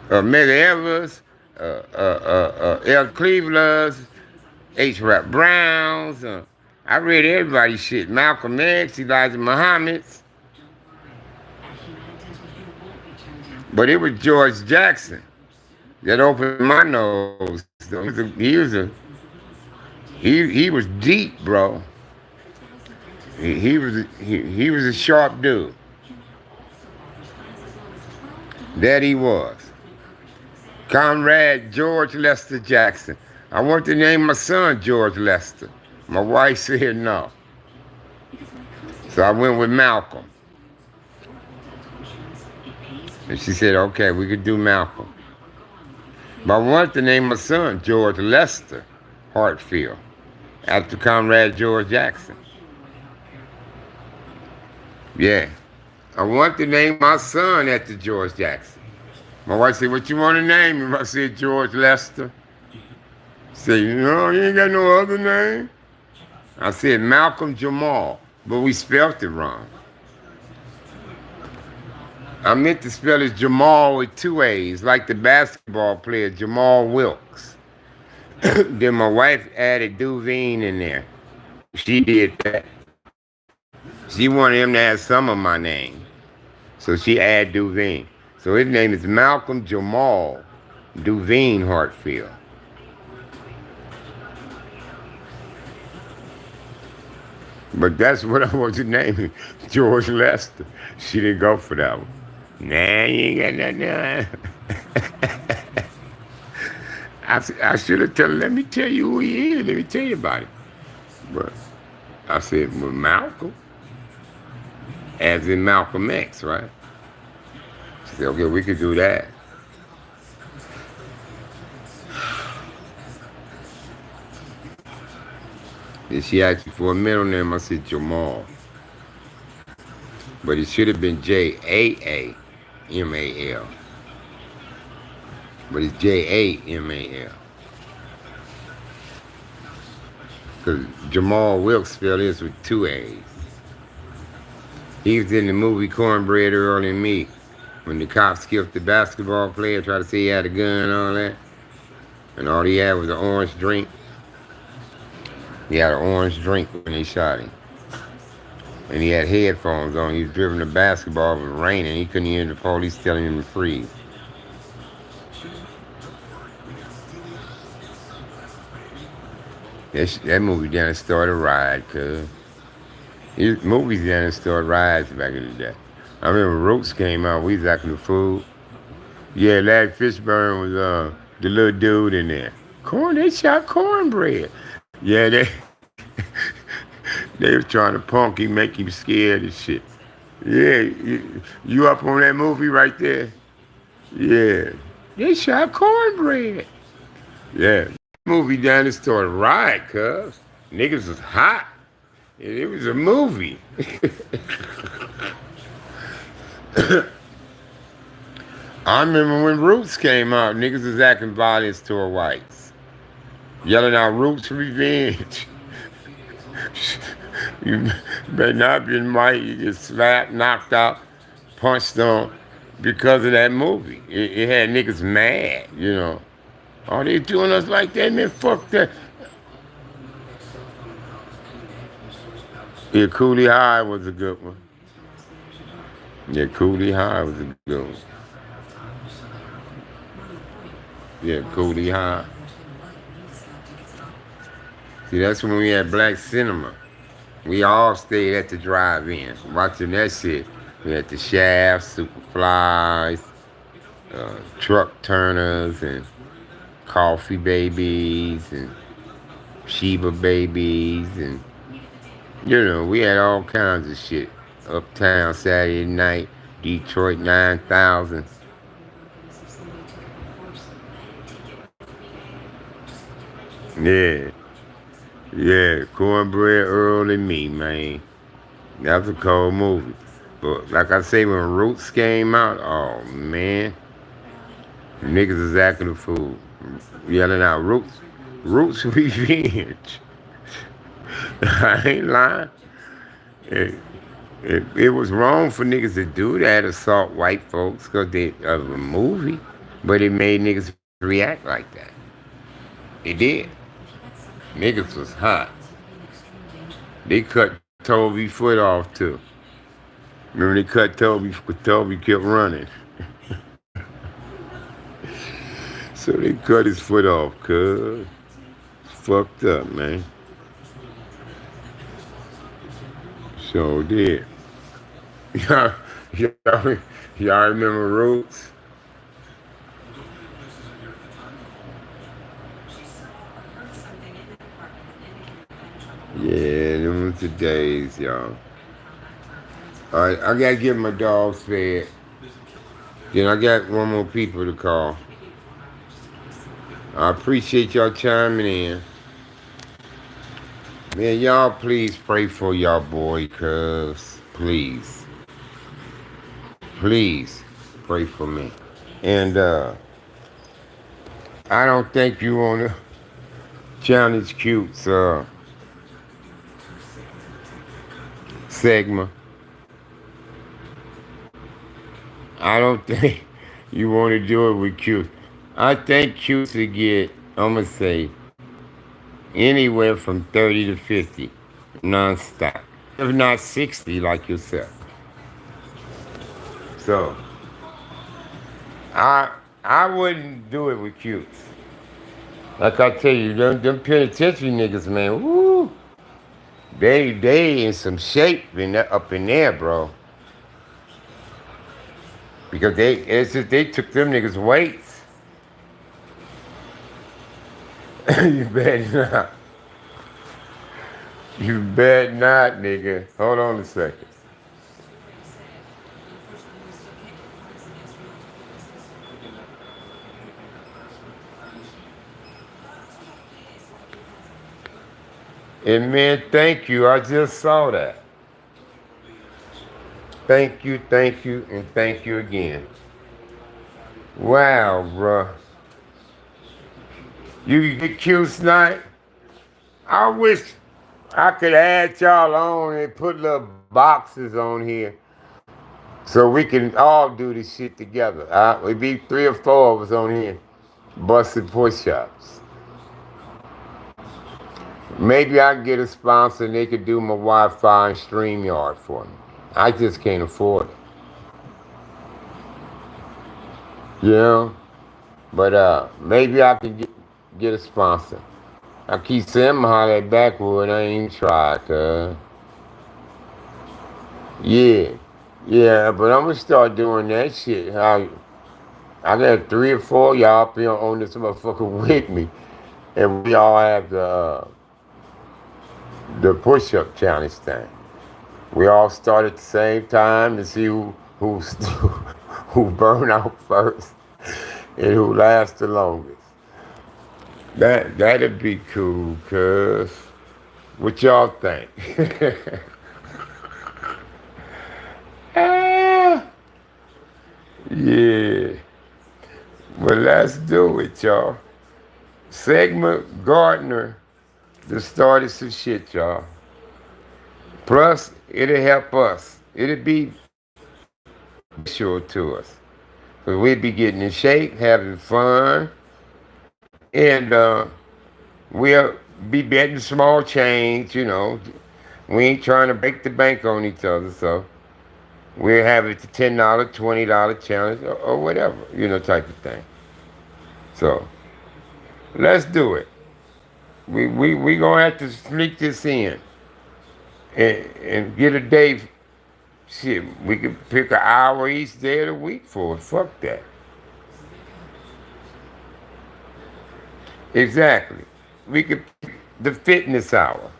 Evers, L. Cleveland's, H. Rap Brown's. I read everybody's shit. Malcolm X, Elijah Muhammad's. But it was George Jackson that opened my nose. He was deep, bro. He was a sharp dude. That he was. Comrade George Lester Jackson. I wanted to name my son George Lester. My wife said no. So I went with Malcolm. And she said, okay, we could do Malcolm. But I wanted to name my son George Lester Hartfield, after Comrade George Jackson. Yeah. I wanted to name my son after George Jackson. My wife said, what you want to name him? I said, George Lester. She said, you ain't got no other name? I said, Malcolm Jamal, but we spelled it wrong. I meant to spell it Jamal with 2 A's, like the basketball player Jamal Wilkes. Then my wife added Duveen in there. She did that. She wanted him to have some of my name. So she added Duveen. So his name is Malcolm Jamal Duveen Hartfield. But that's what I wanted to name him, George Lester. She didn't go for that one. Nah, you ain't got nothing. I should have told her, let me tell you who he is. Let me tell you about it. But I said, well, Malcolm. As in Malcolm X, right? She said, okay, we could do that. Then she asked me for a middle name. I said, Jamal. But it should have been Jaamal. But it's Jamal. Because Jamal Wilkes spelled his with 2 A's. He was in the movie Cornbread Earl and Me, when the cops killed the basketball player, tried to say he had a gun and all that. And all he had was an orange drink. He had an orange drink when they shot him. And he had headphones on. He was dribbling the basketball. It was raining. He couldn't hear the police telling him to freeze. That movie done started a ride, cuz. Movies done started rides back in the day. I remember Roots came out. We was acting the food. Yeah, Larry Fishburne was the little dude in there. They shot cornbread. Yeah, they was trying to punk him, make him scared and shit. Yeah, you up on that movie right there? Yeah. They shot cornbread. Yeah. Movie down there started riot, cuz. Niggas was hot. It was a movie. I remember when Roots came out, niggas was acting violence toward whites. Yelling out Roots Revenge. You better not be white, you get slapped, knocked out, punched on because of that movie. It had niggas mad, you know. Oh, they doing us like that, man, fuck that. Yeah, Coolie High was a good one. Yeah, Coolie High was a good one. Yeah, Coolie High. See, that's when we had black cinema. We all stayed at the drive-in watching that shit. We had the Shafts, Superflies, Truck Turners, and Coffee Babies, and Sheba Babies, and you know, we had all kinds of shit. Uptown Saturday Night, Detroit 9000. Yeah, yeah, Cornbread Earl and Me, man. That was a cold movie. But like I say, when Roots came out, oh man, niggas is acting a fool, yelling out Roots, Roots Revenge. I ain't lying. It, it was wrong for niggas to do that, assault white folks, because they of a movie, but it made niggas react like that. It did. Niggas was hot. They cut Toby foot off too. Remember they cut Toby, Toby kept running. So they cut his foot off, cuz. It's fucked up, man. So did. Y'all, y'all, y'all remember Roots? Yeah, them was the days, y'all. Alright, I gotta get my dogs fed. Then I got one more people to call. I appreciate y'all chiming in. Man, y'all please pray for y'all boy, cuz. Please. Please pray for me. And I don't think you wanna challenge Cute's segment. I don't think you want to do it with Cute. I think Cute should get, I'm going to say, anywhere from 30 to 50 nonstop. If not 60 like yourself. So, I wouldn't do it with Cute. Like I tell you, them penitentiary niggas, man, woo, they in some shape up in there, bro. Because they took them niggas weights. You better not. You bet not, nigga. Hold on a second. And man, thank you. I just saw that. Thank you, and thank you again. Wow, bruh. You get cute tonight? I wish I could add y'all on and put little boxes on here so we can all do this shit together. It'd be 3 or 4 of us on here busting push-ups. Maybe I can get a sponsor and they could do my Wi-Fi and StreamYard for me. I just can't afford it. You know? But maybe I can get a sponsor. I keep saying I'm holler at Backwood, I ain't tried, cuz. Yeah. Yeah, but I'm gonna start doing that shit. I got 3 or 4 y'all up here on this motherfucker with me. And we all have the push-up challenge thing. We all start at the same time to see who who burn out first and who lasts the longest. That'd be cool, cuz. What y'all think? Ah, yeah. Well, let's do it, y'all. Segment Gardner just started some shit, y'all. Plus, it'll help us. It'll be sure to us. Because we'll be getting in shape, having fun, and we'll be betting small change, you know. We ain't trying to break the bank on each other, so we'll have it to $10, $20 challenge, or whatever, you know, type of thing. So, let's do it. We gonna have to sneak this in and get a day. Shit, we could pick an hour each day of the week for it. Fuck that. Exactly. We could pick the fitness hour.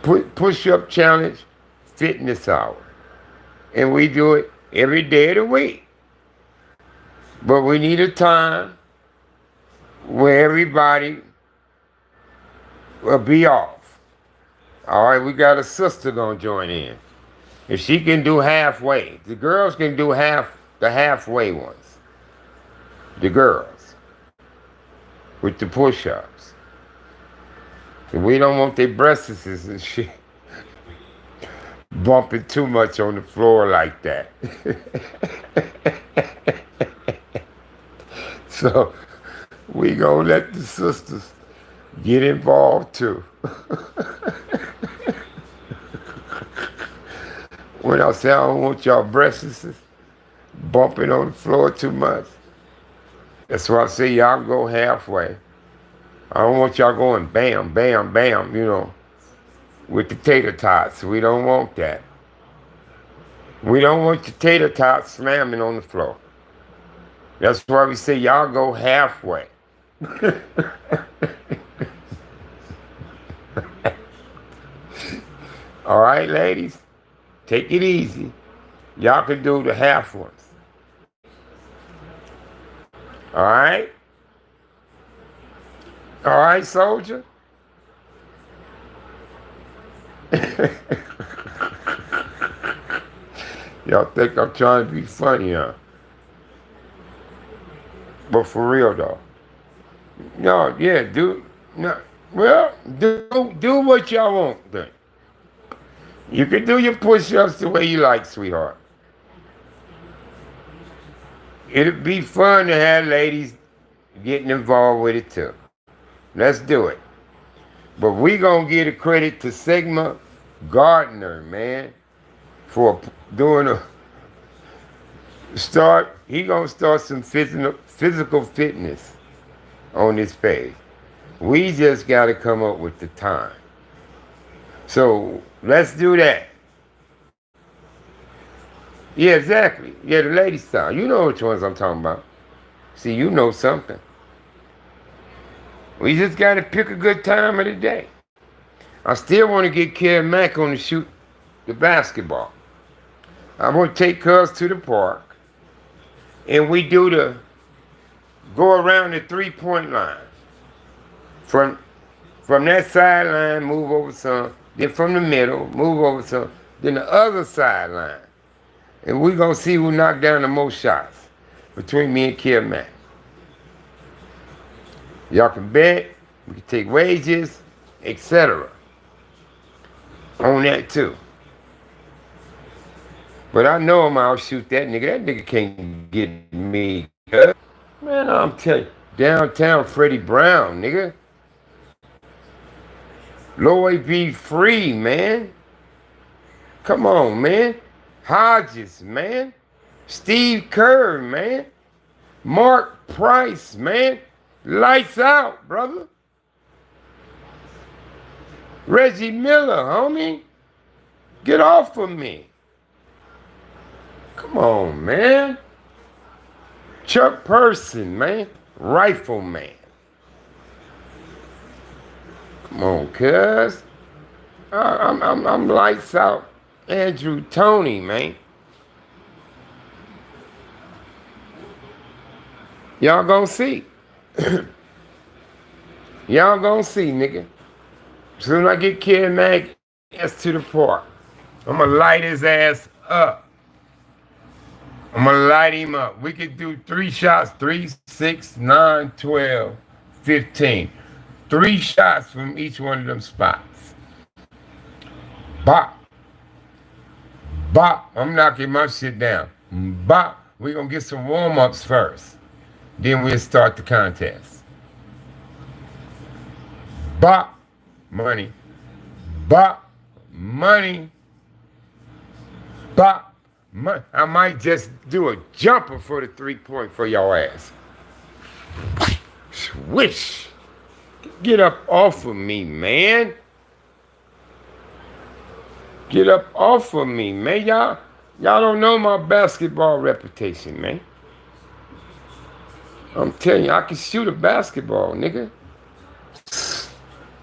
push-up challenge fitness hour. And we do it every day of the week. But we need a time where everybody will be off. All right, we got a sister gonna join in. If she can do halfway, the girls can do the halfway ones. The girls with the push-ups. We don't want their breasts and shit bumping too much on the floor like that. So we gonna let the sisters get involved too. When I say I don't want y'all breasts bumping on the floor too much, that's why I say y'all go halfway. I don't want y'all going bam, bam, bam, with the tater tots. We don't want that. We don't want the tater tots slamming on the floor. That's why we say y'all go halfway. All right, ladies, take it easy. Y'all can do the half ones. All right? All right, soldier? Y'all think I'm trying to be funny, huh? But for real though. No, yeah, do what y'all want then. You can do your push-ups the way you like, sweetheart. It'd be fun to have ladies getting involved with it too. Let's do it. But we gonna give the credit to Sigma Gardner, man, for doing he gonna start some physical fitness on this page. We just gotta come up with the time. So let's do that. Yeah, exactly. Yeah, the ladies' time. You know which ones I'm talking about. See, you know something. We just gotta pick a good time of the day. I still want to get Karen Mack on to shoot the basketball. I want to take cuz to the park, and we go around the 3-point line. From that sideline, move over some. Then from the middle, move over some. Then the other sideline. And we're going to see who knocked down the most shots between me and Karen Mack. Y'all can bet, we can take wages, etc. on that too. But I know I'll shoot that nigga. That nigga can't get me. Man, I'm telling you, downtown Freddie Brown, nigga. Lloyd B. Free, man. Come on, man. Hodges, man. Steve Kerr, man. Mark Price, man. Lights out, brother. Reggie Miller, homie. Get off of me. Come on, man. Chuck Person, man. Rifleman. Come on, cuz. I'm lights out. Andrew Tony, man. Y'all gonna see. Y'all gonna see, nigga. Soon I get Kid Mac ass to the park, I'm gonna light his ass up. I'm gonna light him up. We could do 3 shots, 3, 6, 9, 12, 15. 3 shots from each one of them spots. Bop. Bop. I'm knocking my shit down. Bop. We're gonna get some warm-ups first. Then we'll start the contest. Bop. Money. Bop. Money. Bop. Money. I might just do a jumper for the 3-point for y'all ass. Swish. Get up off of me, man. Get up off of me, man. Y'all don't know my basketball reputation, man. I'm telling you, I can shoot a basketball, nigga.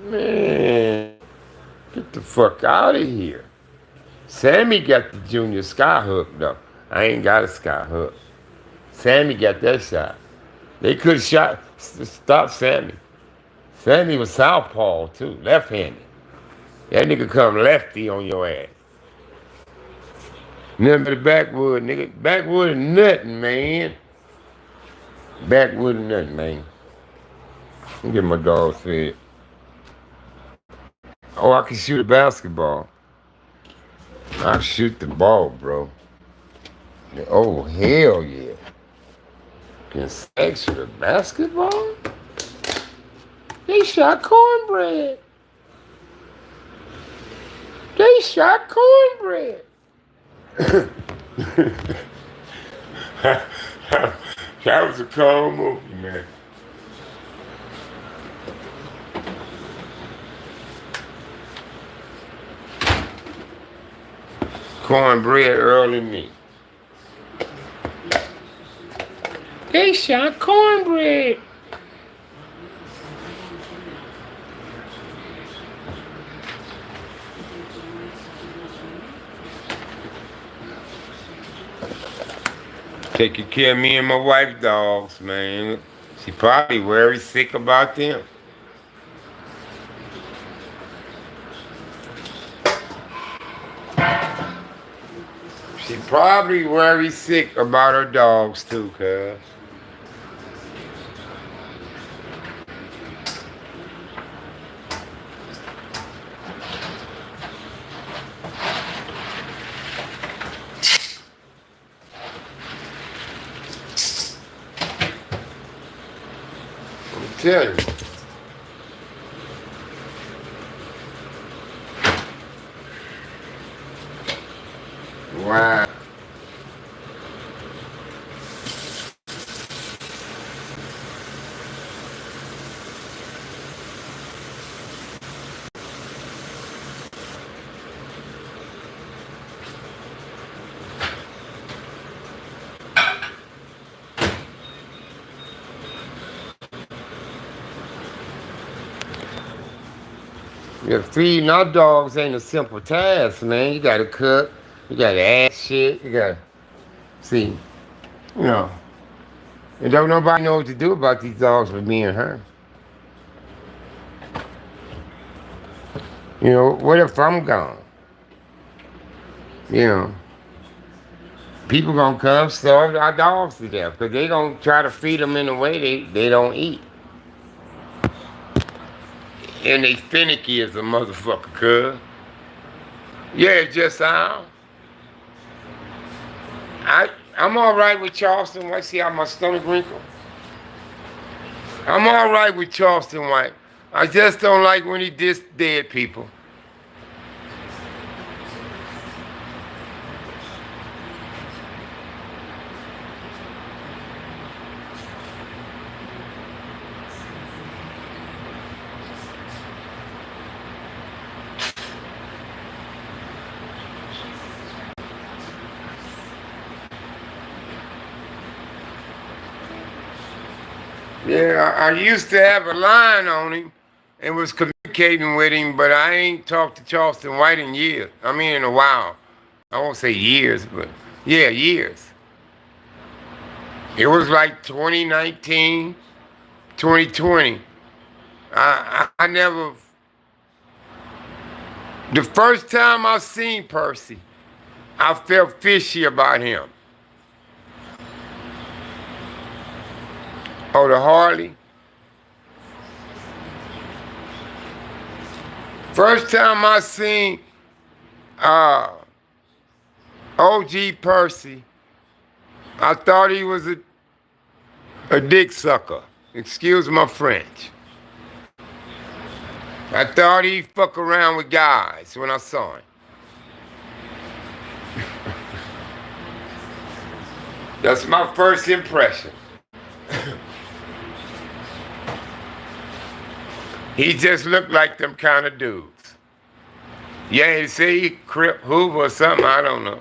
Man. Get the fuck out of here. Sammy got the junior sky hook though. I ain't got a sky hook. Sammy got that shot. They could have stop Sammy. Sammy was southpaw too, left-handed. That nigga come lefty on your ass. Nothing but the backwood, nigga. Backwood is nothing, man. Backwood is nothing, man. Let me get my dog fed. Oh, I can shoot a basketball. I can shoot the ball, bro. Oh, hell yeah. Can sex with a basketball? They shot cornbread. They shot cornbread. That was a cold movie, man. Cornbread early meat. They shot cornbread. Taking care of me and my wife dogs, man. She probably very sick about them. She probably very sick about her dogs too, cuz. Tell you. Wow. Yeah, feeding our dogs ain't a simple task, man. You gotta cook, you gotta add shit, you gotta see, you know. And don't nobody know what to do about these dogs but me and her. You know, what if I'm gone? You know, people gonna come starve our dogs to death because they gonna try to feed them in a way they don't eat. And they finicky as a motherfucker, cuz. Yeah, it's just I'm all right with Charleston White. See how my stomach wrinkle? I'm all right with Charleston White. I just don't like when he diss dead people. Yeah, I used to have a line on him and was communicating with him, but I ain't talked to Charleston White in years. I mean, in a while. I won't say years, but yeah, years. It was like 2019, 2020. I never. The first time I seen Percy, I felt fishy about him. Oh, the Harley. First time I seen OG Percy, I thought he was a dick sucker. Excuse my French. I thought he'd fuck around with guys when I saw him. That's my first impression. He just looked like them kind of dudes. Yeah, he say he Crip Hoover or something, I don't know.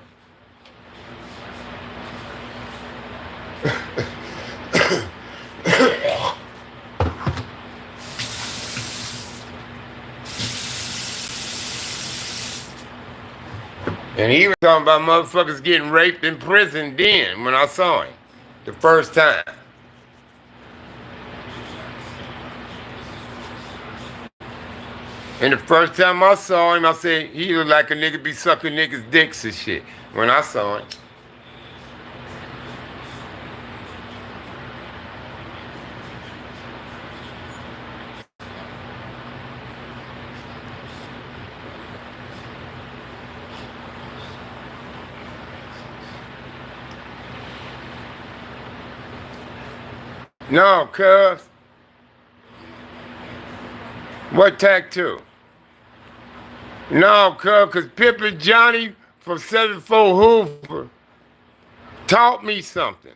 And he was talking about motherfuckers getting raped in prison then when I saw him the first time. And the first time I saw him, I said, he looked like a nigga be sucking niggas' dicks and shit when I saw him. No, cuz. What tattoo? No, cuz Pimpin' Johnny from 74 Hoover taught me something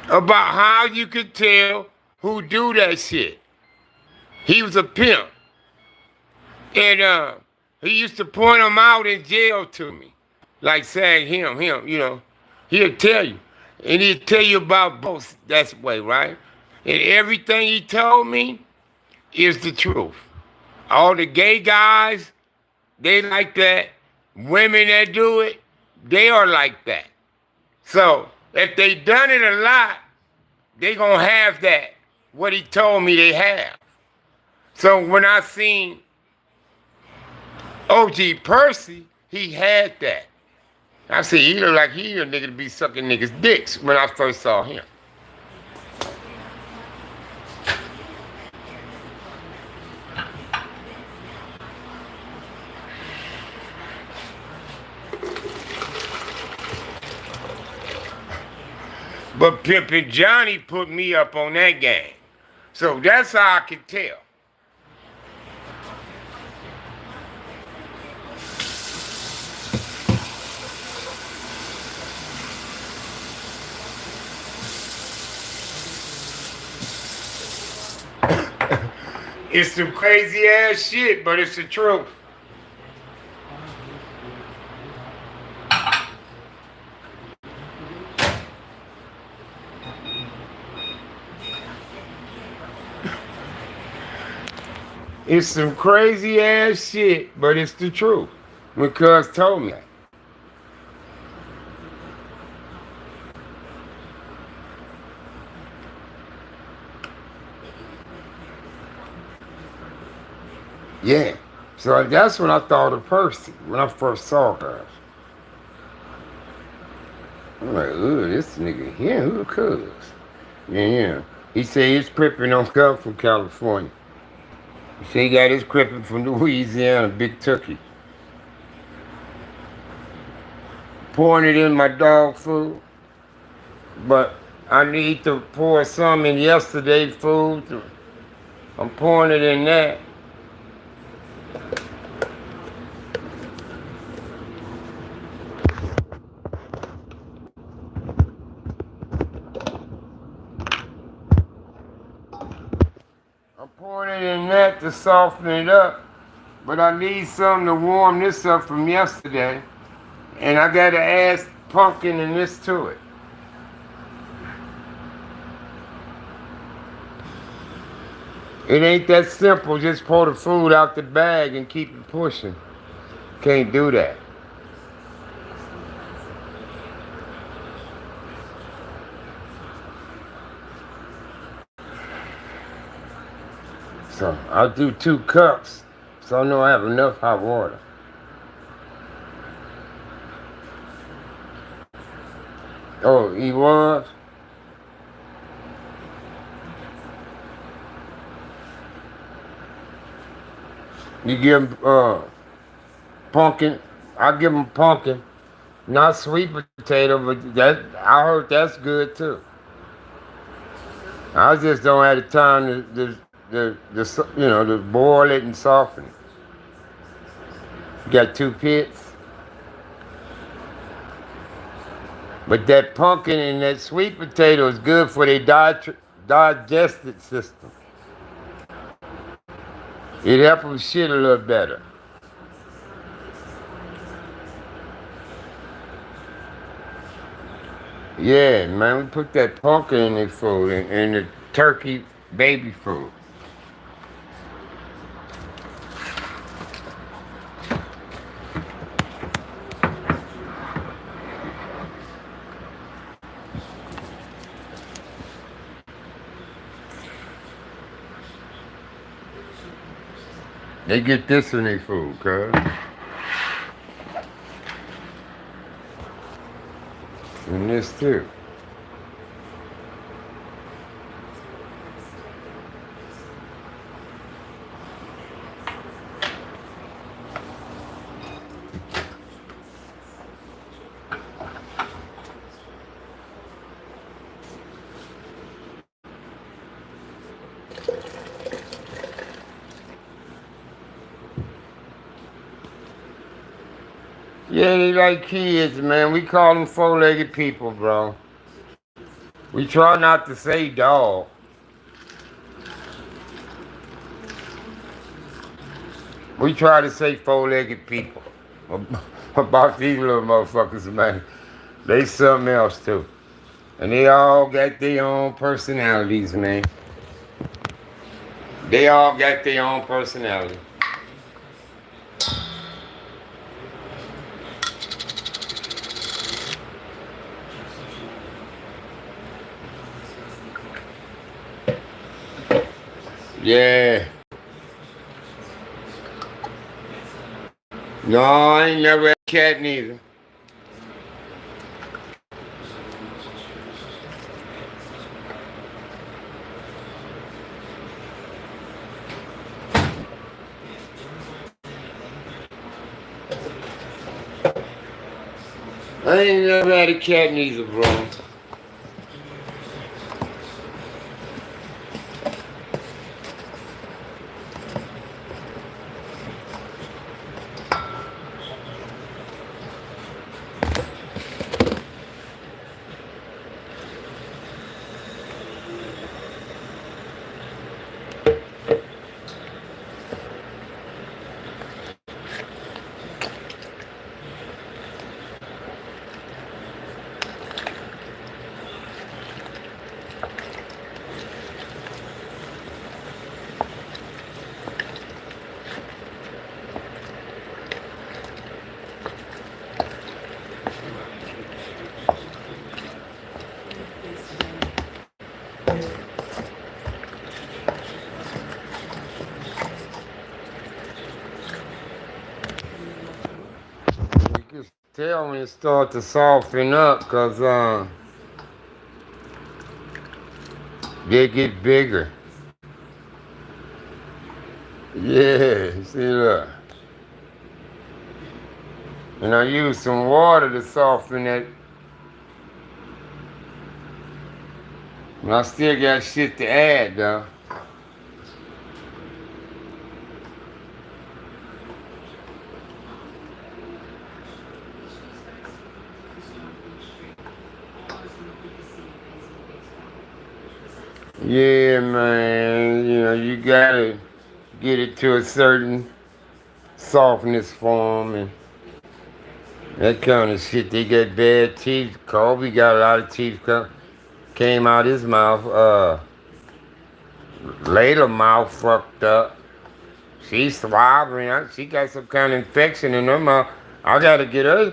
about how you could tell who do that shit. He was a pimp. And he used to point them out in jail to me. Like saying him, you know. He'll tell you. And he'll tell you about both that way, right? And everything he told me is the truth. All the gay guys, they like that. Women that do it, they are like that. So if they done it a lot, they gonna have that, what he told me they have. So when I seen OG Percy, he had that. I said, he look like he a nigga to be sucking niggas' dicks when I first saw him. But Pimpin' Johnny put me up on that game. So that's how I can tell. It's some crazy ass shit, but it's the truth. It's some crazy ass shit, but it's the truth. Because told me that. Yeah. So that's when I thought of Percy, when I first saw her. I'm like, ooh, this nigga here, who cuz? Yeah. He said he's crippin' on come from California. He said he got his crippin' from Louisiana, Big Turkey. Pouring it in my dog food. But I need to pour some in yesterday's food. I'm pouring it in that. I'm pouring it in that to soften it up. But I need something to warm this up from yesterday. And I gotta add pumpkin and this to it. It ain't that simple, just pour the food out the bag and keep it pushing. Can't do that. So I'll do 2 cups, so I know I have enough hot water. Oh, he was? You give him pumpkin. I give him pumpkin, not sweet potato, but that I heard that's good too. I just don't have the time to boil it and soften it. You got 2 pits. But that pumpkin and that sweet potato is good for their digestive system. It helps them shit a little better. Yeah, man, we put that pumpkin in their food and the turkey baby food. They get this in their food, cuz. And this too. Yeah, they like kids, man. We call them four-legged people, bro. We try not to say dog. We try to say four-legged people. About these little motherfuckers, man. They something else, too. And they all got their own personalities, man. They all got their own personality. Yeah. No, I ain't never had a cat neither. I ain't never had a cat neither, bro. You can tell when it start to soften up, cause they get bigger. Yeah, see that. And I use some water to soften it. And I still got shit to add, though. Yeah, man, you know, you gotta get it to a certain softness form and that kind of shit. They got bad teeth. Kobe got a lot of teeth came out his mouth. Layla mouth fucked up. She's slobbering. She got some kind of infection in her mouth. I gotta get her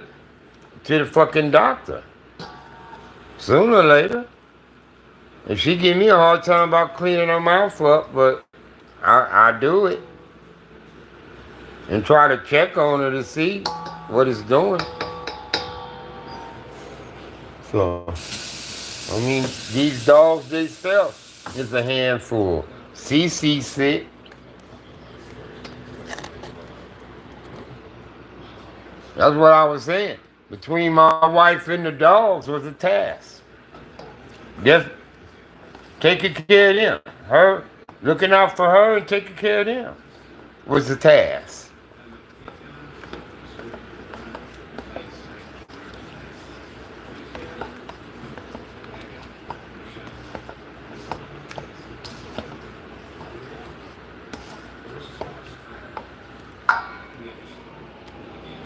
to the fucking doctor. Sooner or later. And she give me a hard time about cleaning her mouth up, but I do it. And try to check on her to see what it's doing. So, I mean, these dogs themselves is a handful. CC sick. That's what I was saying. Between my wife and the dogs was a task. Just taking care of them. Her, looking out for her and taking care of them was the task.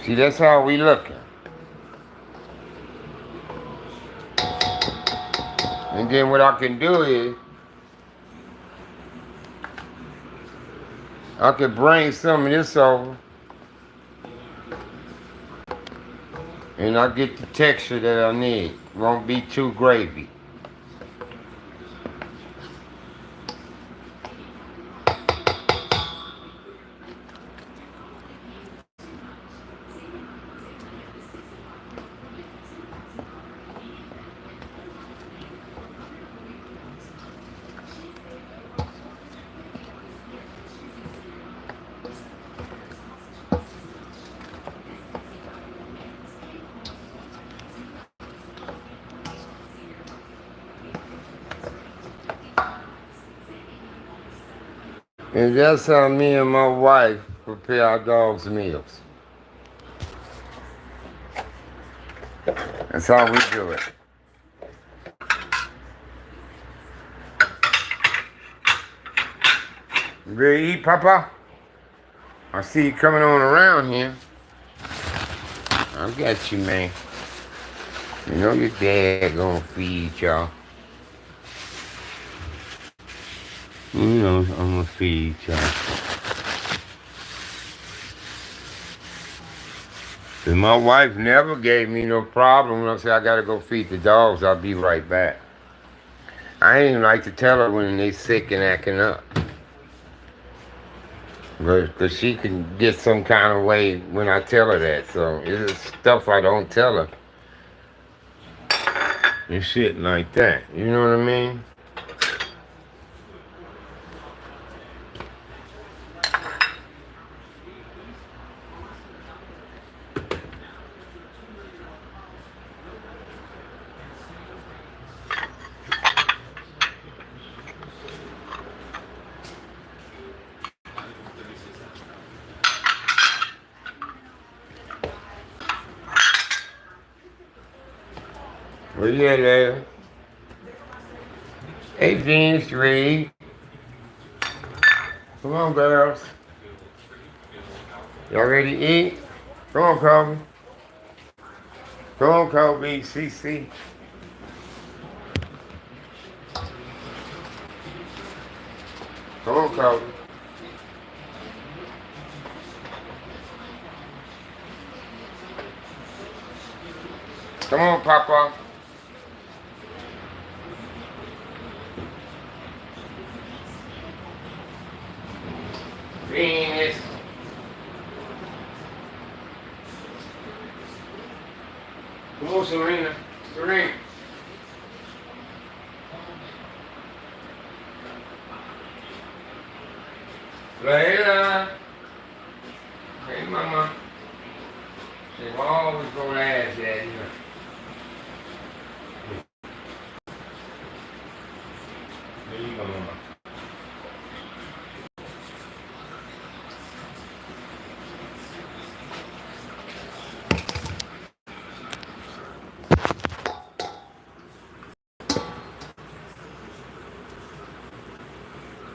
See, that's how we looking. And then what I can do is, I can bring some of this over, and I get the texture that I need. Won't be too gravy. And that's how me and my wife prepare our dogs' meals. That's how we do it. You ready to eat, Papa? I see you coming on around here. I got you, man. You know your dad gonna feed y'all. You know I'm gonna feed y'all. Cause my wife never gave me no problem when I say I gotta go feed the dogs. I'll be right back. I ain't even like to tell her when they sick and acting up. Because she can get some kind of way when I tell her that. So it's stuff I don't tell her. And shit like that. You know what I mean? Well, yeah, there. Hey, Venus, Reed. Come on, girls. Y'all ready to eat? Come on, Kobe. Come on, Kobe. CC. Come on, Kobe. Come on, Papa. Venus. Come on, Serena. Serena. Layla. Hey, Mama. They always gonna ask that, you know. There you go, Mama.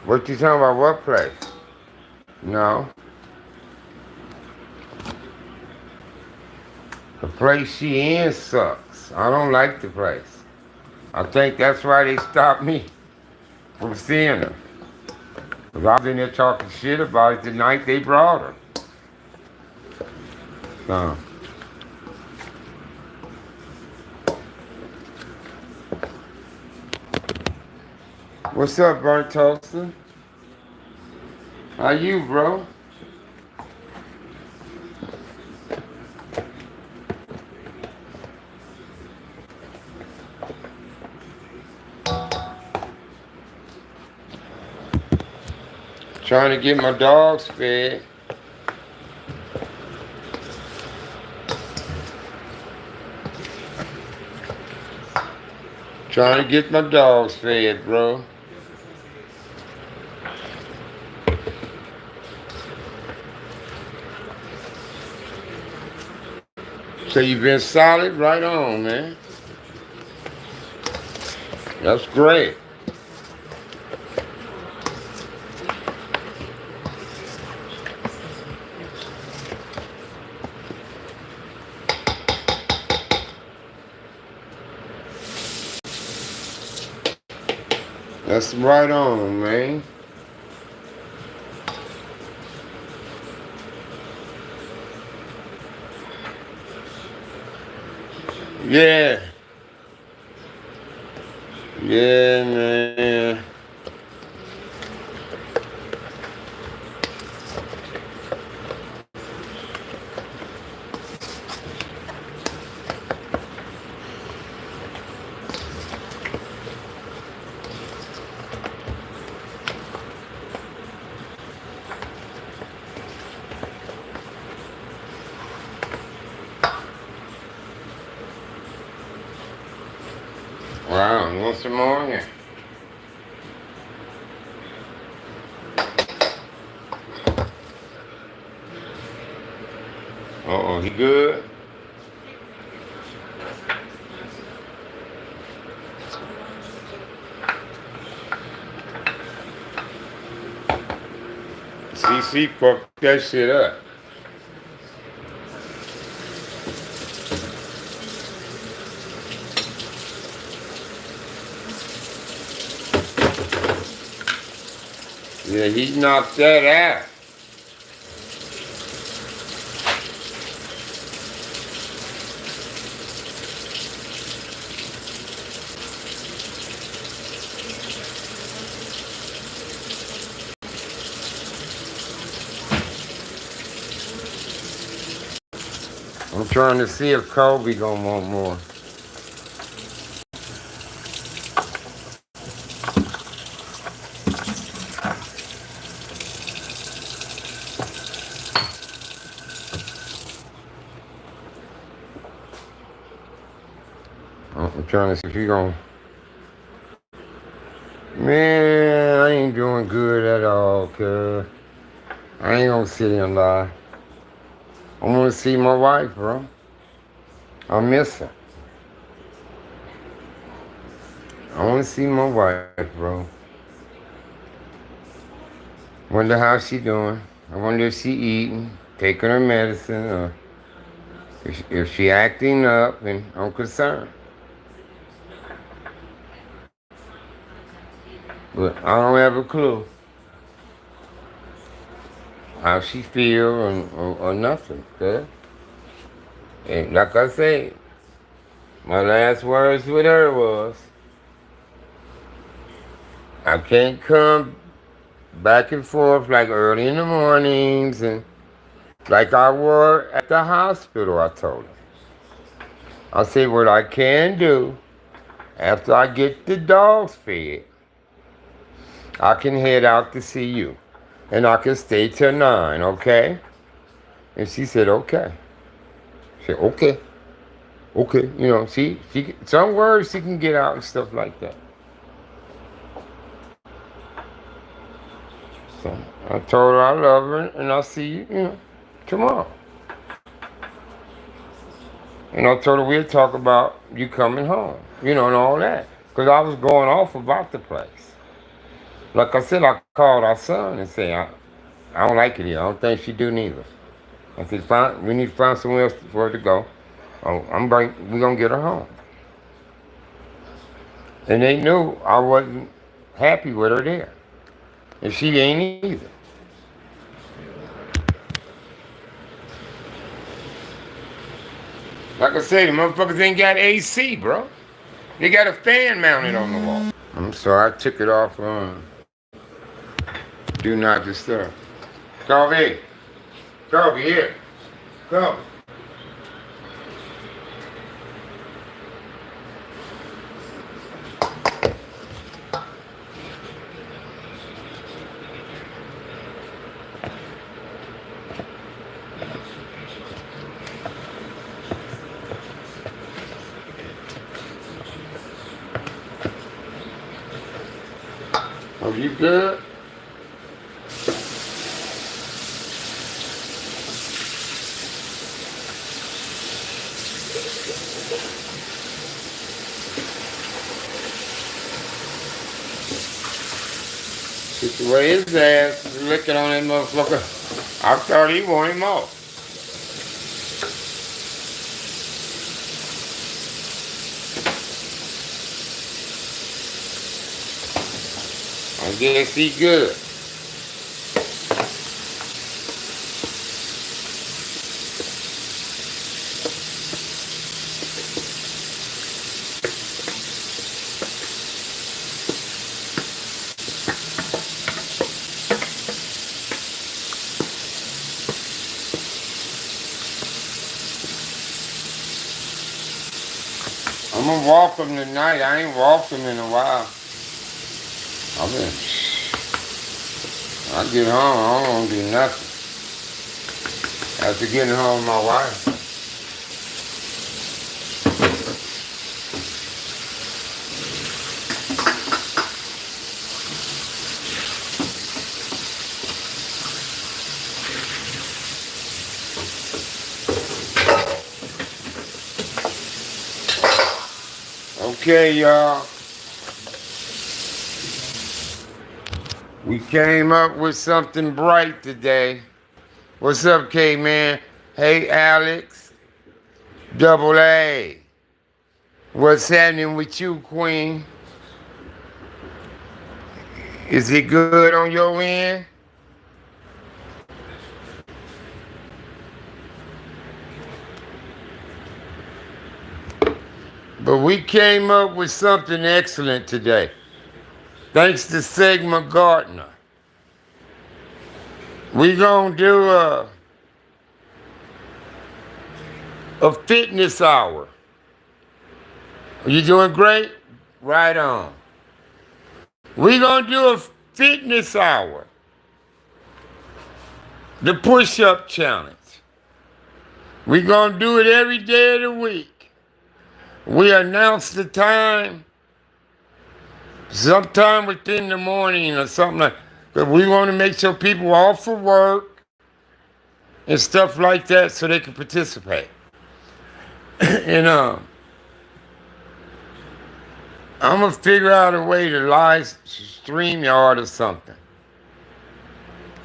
What you talking about? What place? No. The place she in sucks. I don't like the place. I think that's why they stopped me from seeing her. Because I was in there talking shit about it the night they brought her. So. What's up, Burnt Toaster? How you, bro? Trying to get my dogs fed. Trying to get my dogs fed, bro. So you've been solid? Right on, man. That's great. That's right on, man. Yeah. Yeah, man. Wow, you want some more? Yeah. Uh-oh, he good? CC fucked that shit up. Yeah, he knocked that out. I'm trying to see if Kobe gonna want more. I'm trying to see if he gonna. Man, I ain't doing good at all, cuz. I ain't gonna sit here and lie. I wanna see my wife, bro. I miss her. I wanna see my wife, bro. Wonder how she doing. I wonder if she eating, taking her medicine, or if she acting up, and I'm concerned. But I don't have a clue how she feel or nothing, cuz. And like I said, my last words with her was, I can't come back and forth like early in the mornings and like I were at the hospital, I told her. I said, what I can do, after I get the dogs fed, I can head out to see you. And I can stay till 9, okay? And she said, okay. She said, okay. Okay. You know, she some words she can get out and stuff like that. So I told her I love her and I'll see you, tomorrow. And I told her we'd talk about you coming home, and all that. Because I was going off about the place. Like I said, I called our son and said, I don't like it here. I don't think she do neither. I said, fine, we need to find somewhere else for her to go. We're going to get her home. And they knew I wasn't happy with her there. And she ain't either. Like I said, the motherfuckers ain't got AC, bro. They got a fan mounted on the wall. I'm sorry, I took it off Do Not Disturb. Kobe. Kobe, here. Kobe. Are you good? Took away his ass, licking on that motherfucker. I thought he wanted more. I guess he good. I'm gonna walk him tonight. I ain't walked him in a while. I get home, I don't want to do nothing. After getting home with my wife. Okay, y'all. We came up with something bright today. What's up, K-Man? Hey, Alex. Double A. What's happening with you, Queen? Is it good on your end? But we came up with something excellent today. Thanks to Sigma Gardner. We gonna do a fitness hour. Are you doing great? Right on. We gonna do a fitness hour. The push-up challenge. We gonna do it every day of the week. We announce the time sometime within the morning or something like that. But we want to make sure people are off for work and stuff like that so they can participate. And I'm gonna figure out a way to live stream y'all or something.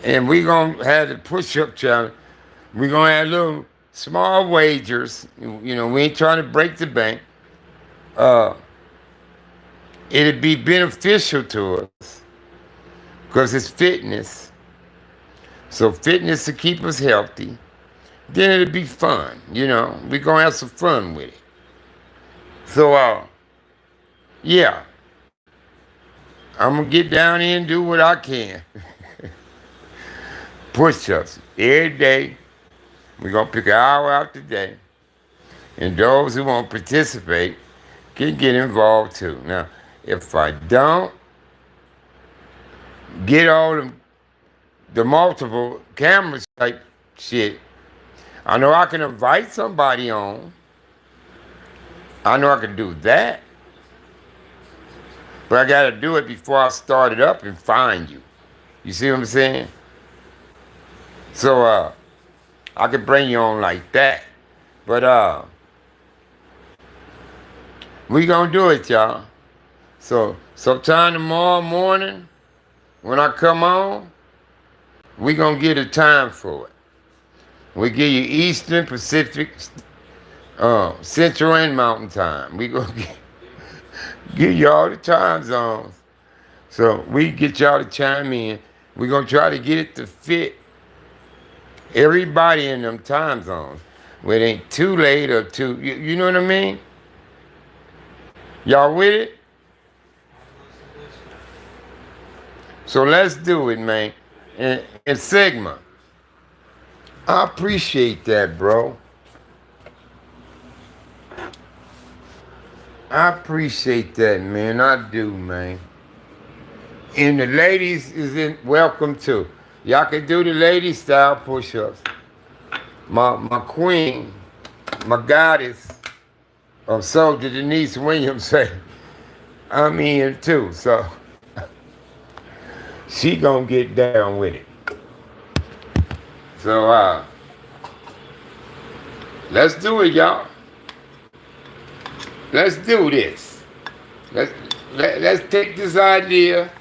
And we gonna have the push-up challenge. We gonna have little small wagers. You know, we ain't trying to break the bank. It'd be beneficial to us because it's fitness. So fitness to keep us healthy. Then it'd be fun, you know. We're gonna have some fun with it. So yeah. I'm gonna get down here and do what I can. Push-ups every day. We're gonna pick an hour out today. And those who won't participate can get involved too. Now, if I don't get all the multiple cameras type shit, I know I can invite somebody on. I know I can do that. But I gotta do it before I start it up and find you. You see what I'm saying? So I could bring you on like that. But we gonna do it, y'all. So sometime tomorrow morning, when I come on, we gonna get a time for it. We give you Eastern, Pacific, Central, and Mountain Time. We gonna give you all the time zones. So we get y'all to chime in. We gonna try to get it to fit everybody in them time zones. Where it ain't too late or too, you know what I mean? Y'all with it? So let's do it, man. And Sigma, I appreciate that, bro. I appreciate that, man. I do, man. And the ladies is welcome too. Y'all can do the lady style push-ups. My queen, my goddess of Soldier Denise Williams say, I'm in too. So she gonna get down with it. So let's do it, y'all. Let's do this. Let's take this idea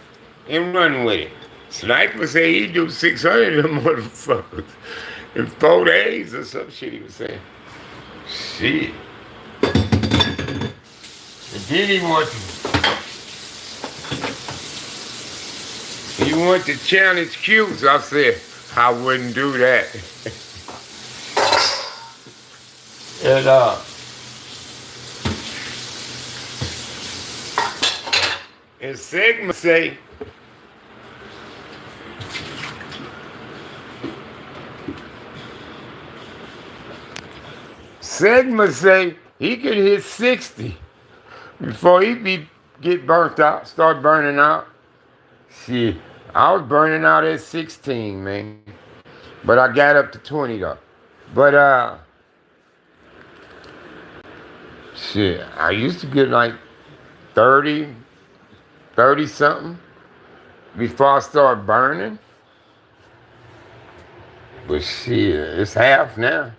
and run with it. Sniper say he do 600 of them motherfuckers in 4 days or some shit he was saying. Shit. And then he want to challenge Q's. I said, I wouldn't do that. And Sigma say, he could hit 60 before he get burnt out, start burning out. See, I was burning out at 16, man. But I got up to 20 though. But shit, I used to get like 30 something before I started burning. But shit, it's half now.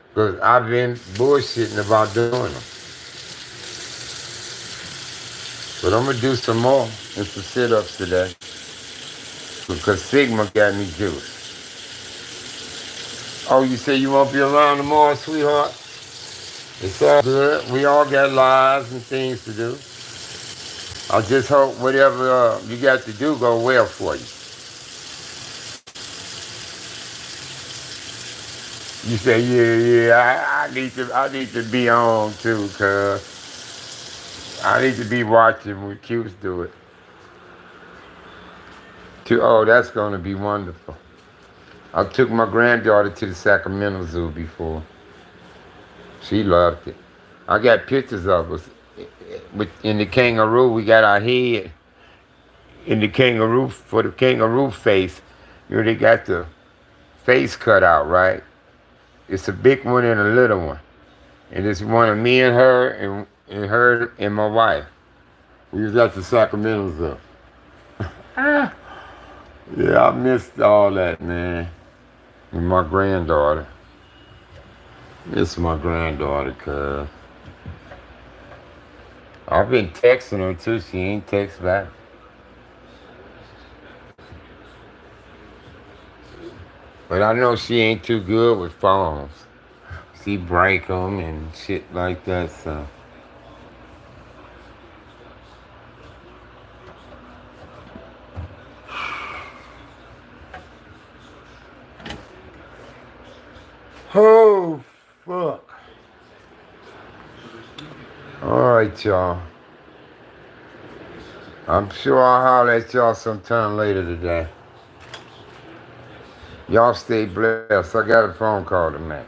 Because I've been bullshitting about doing them. But I'm gonna do some more and some sit-ups today because Sigma got me juiced. Oh, you say you won't be around tomorrow, sweetheart? It's all good. We all got lives and things to do. I just hope whatever you got to do go well for you. You say, I need to be on too, cuz I need to be watching when Q's do it. Oh, that's gonna be wonderful. I took my granddaughter to the Sacramento Zoo before. She loved it. I got pictures of us. In the kangaroo, we got our head in the kangaroo for the kangaroo face. You know, they got the face cut out, right? It's a big one and a little one. And it's one of me and her and my wife. We was at the Sacramento Zoo. Yeah, I missed all that, man. And my granddaughter. Miss my granddaughter, cuz. I've been texting her too. She ain't text back. But I know she ain't too good with phones. She break them and shit like that, so. Oh, fuck. All right, y'all. I'm sure I'll holler at y'all sometime later today. Y'all stay blessed. I got a phone call to make.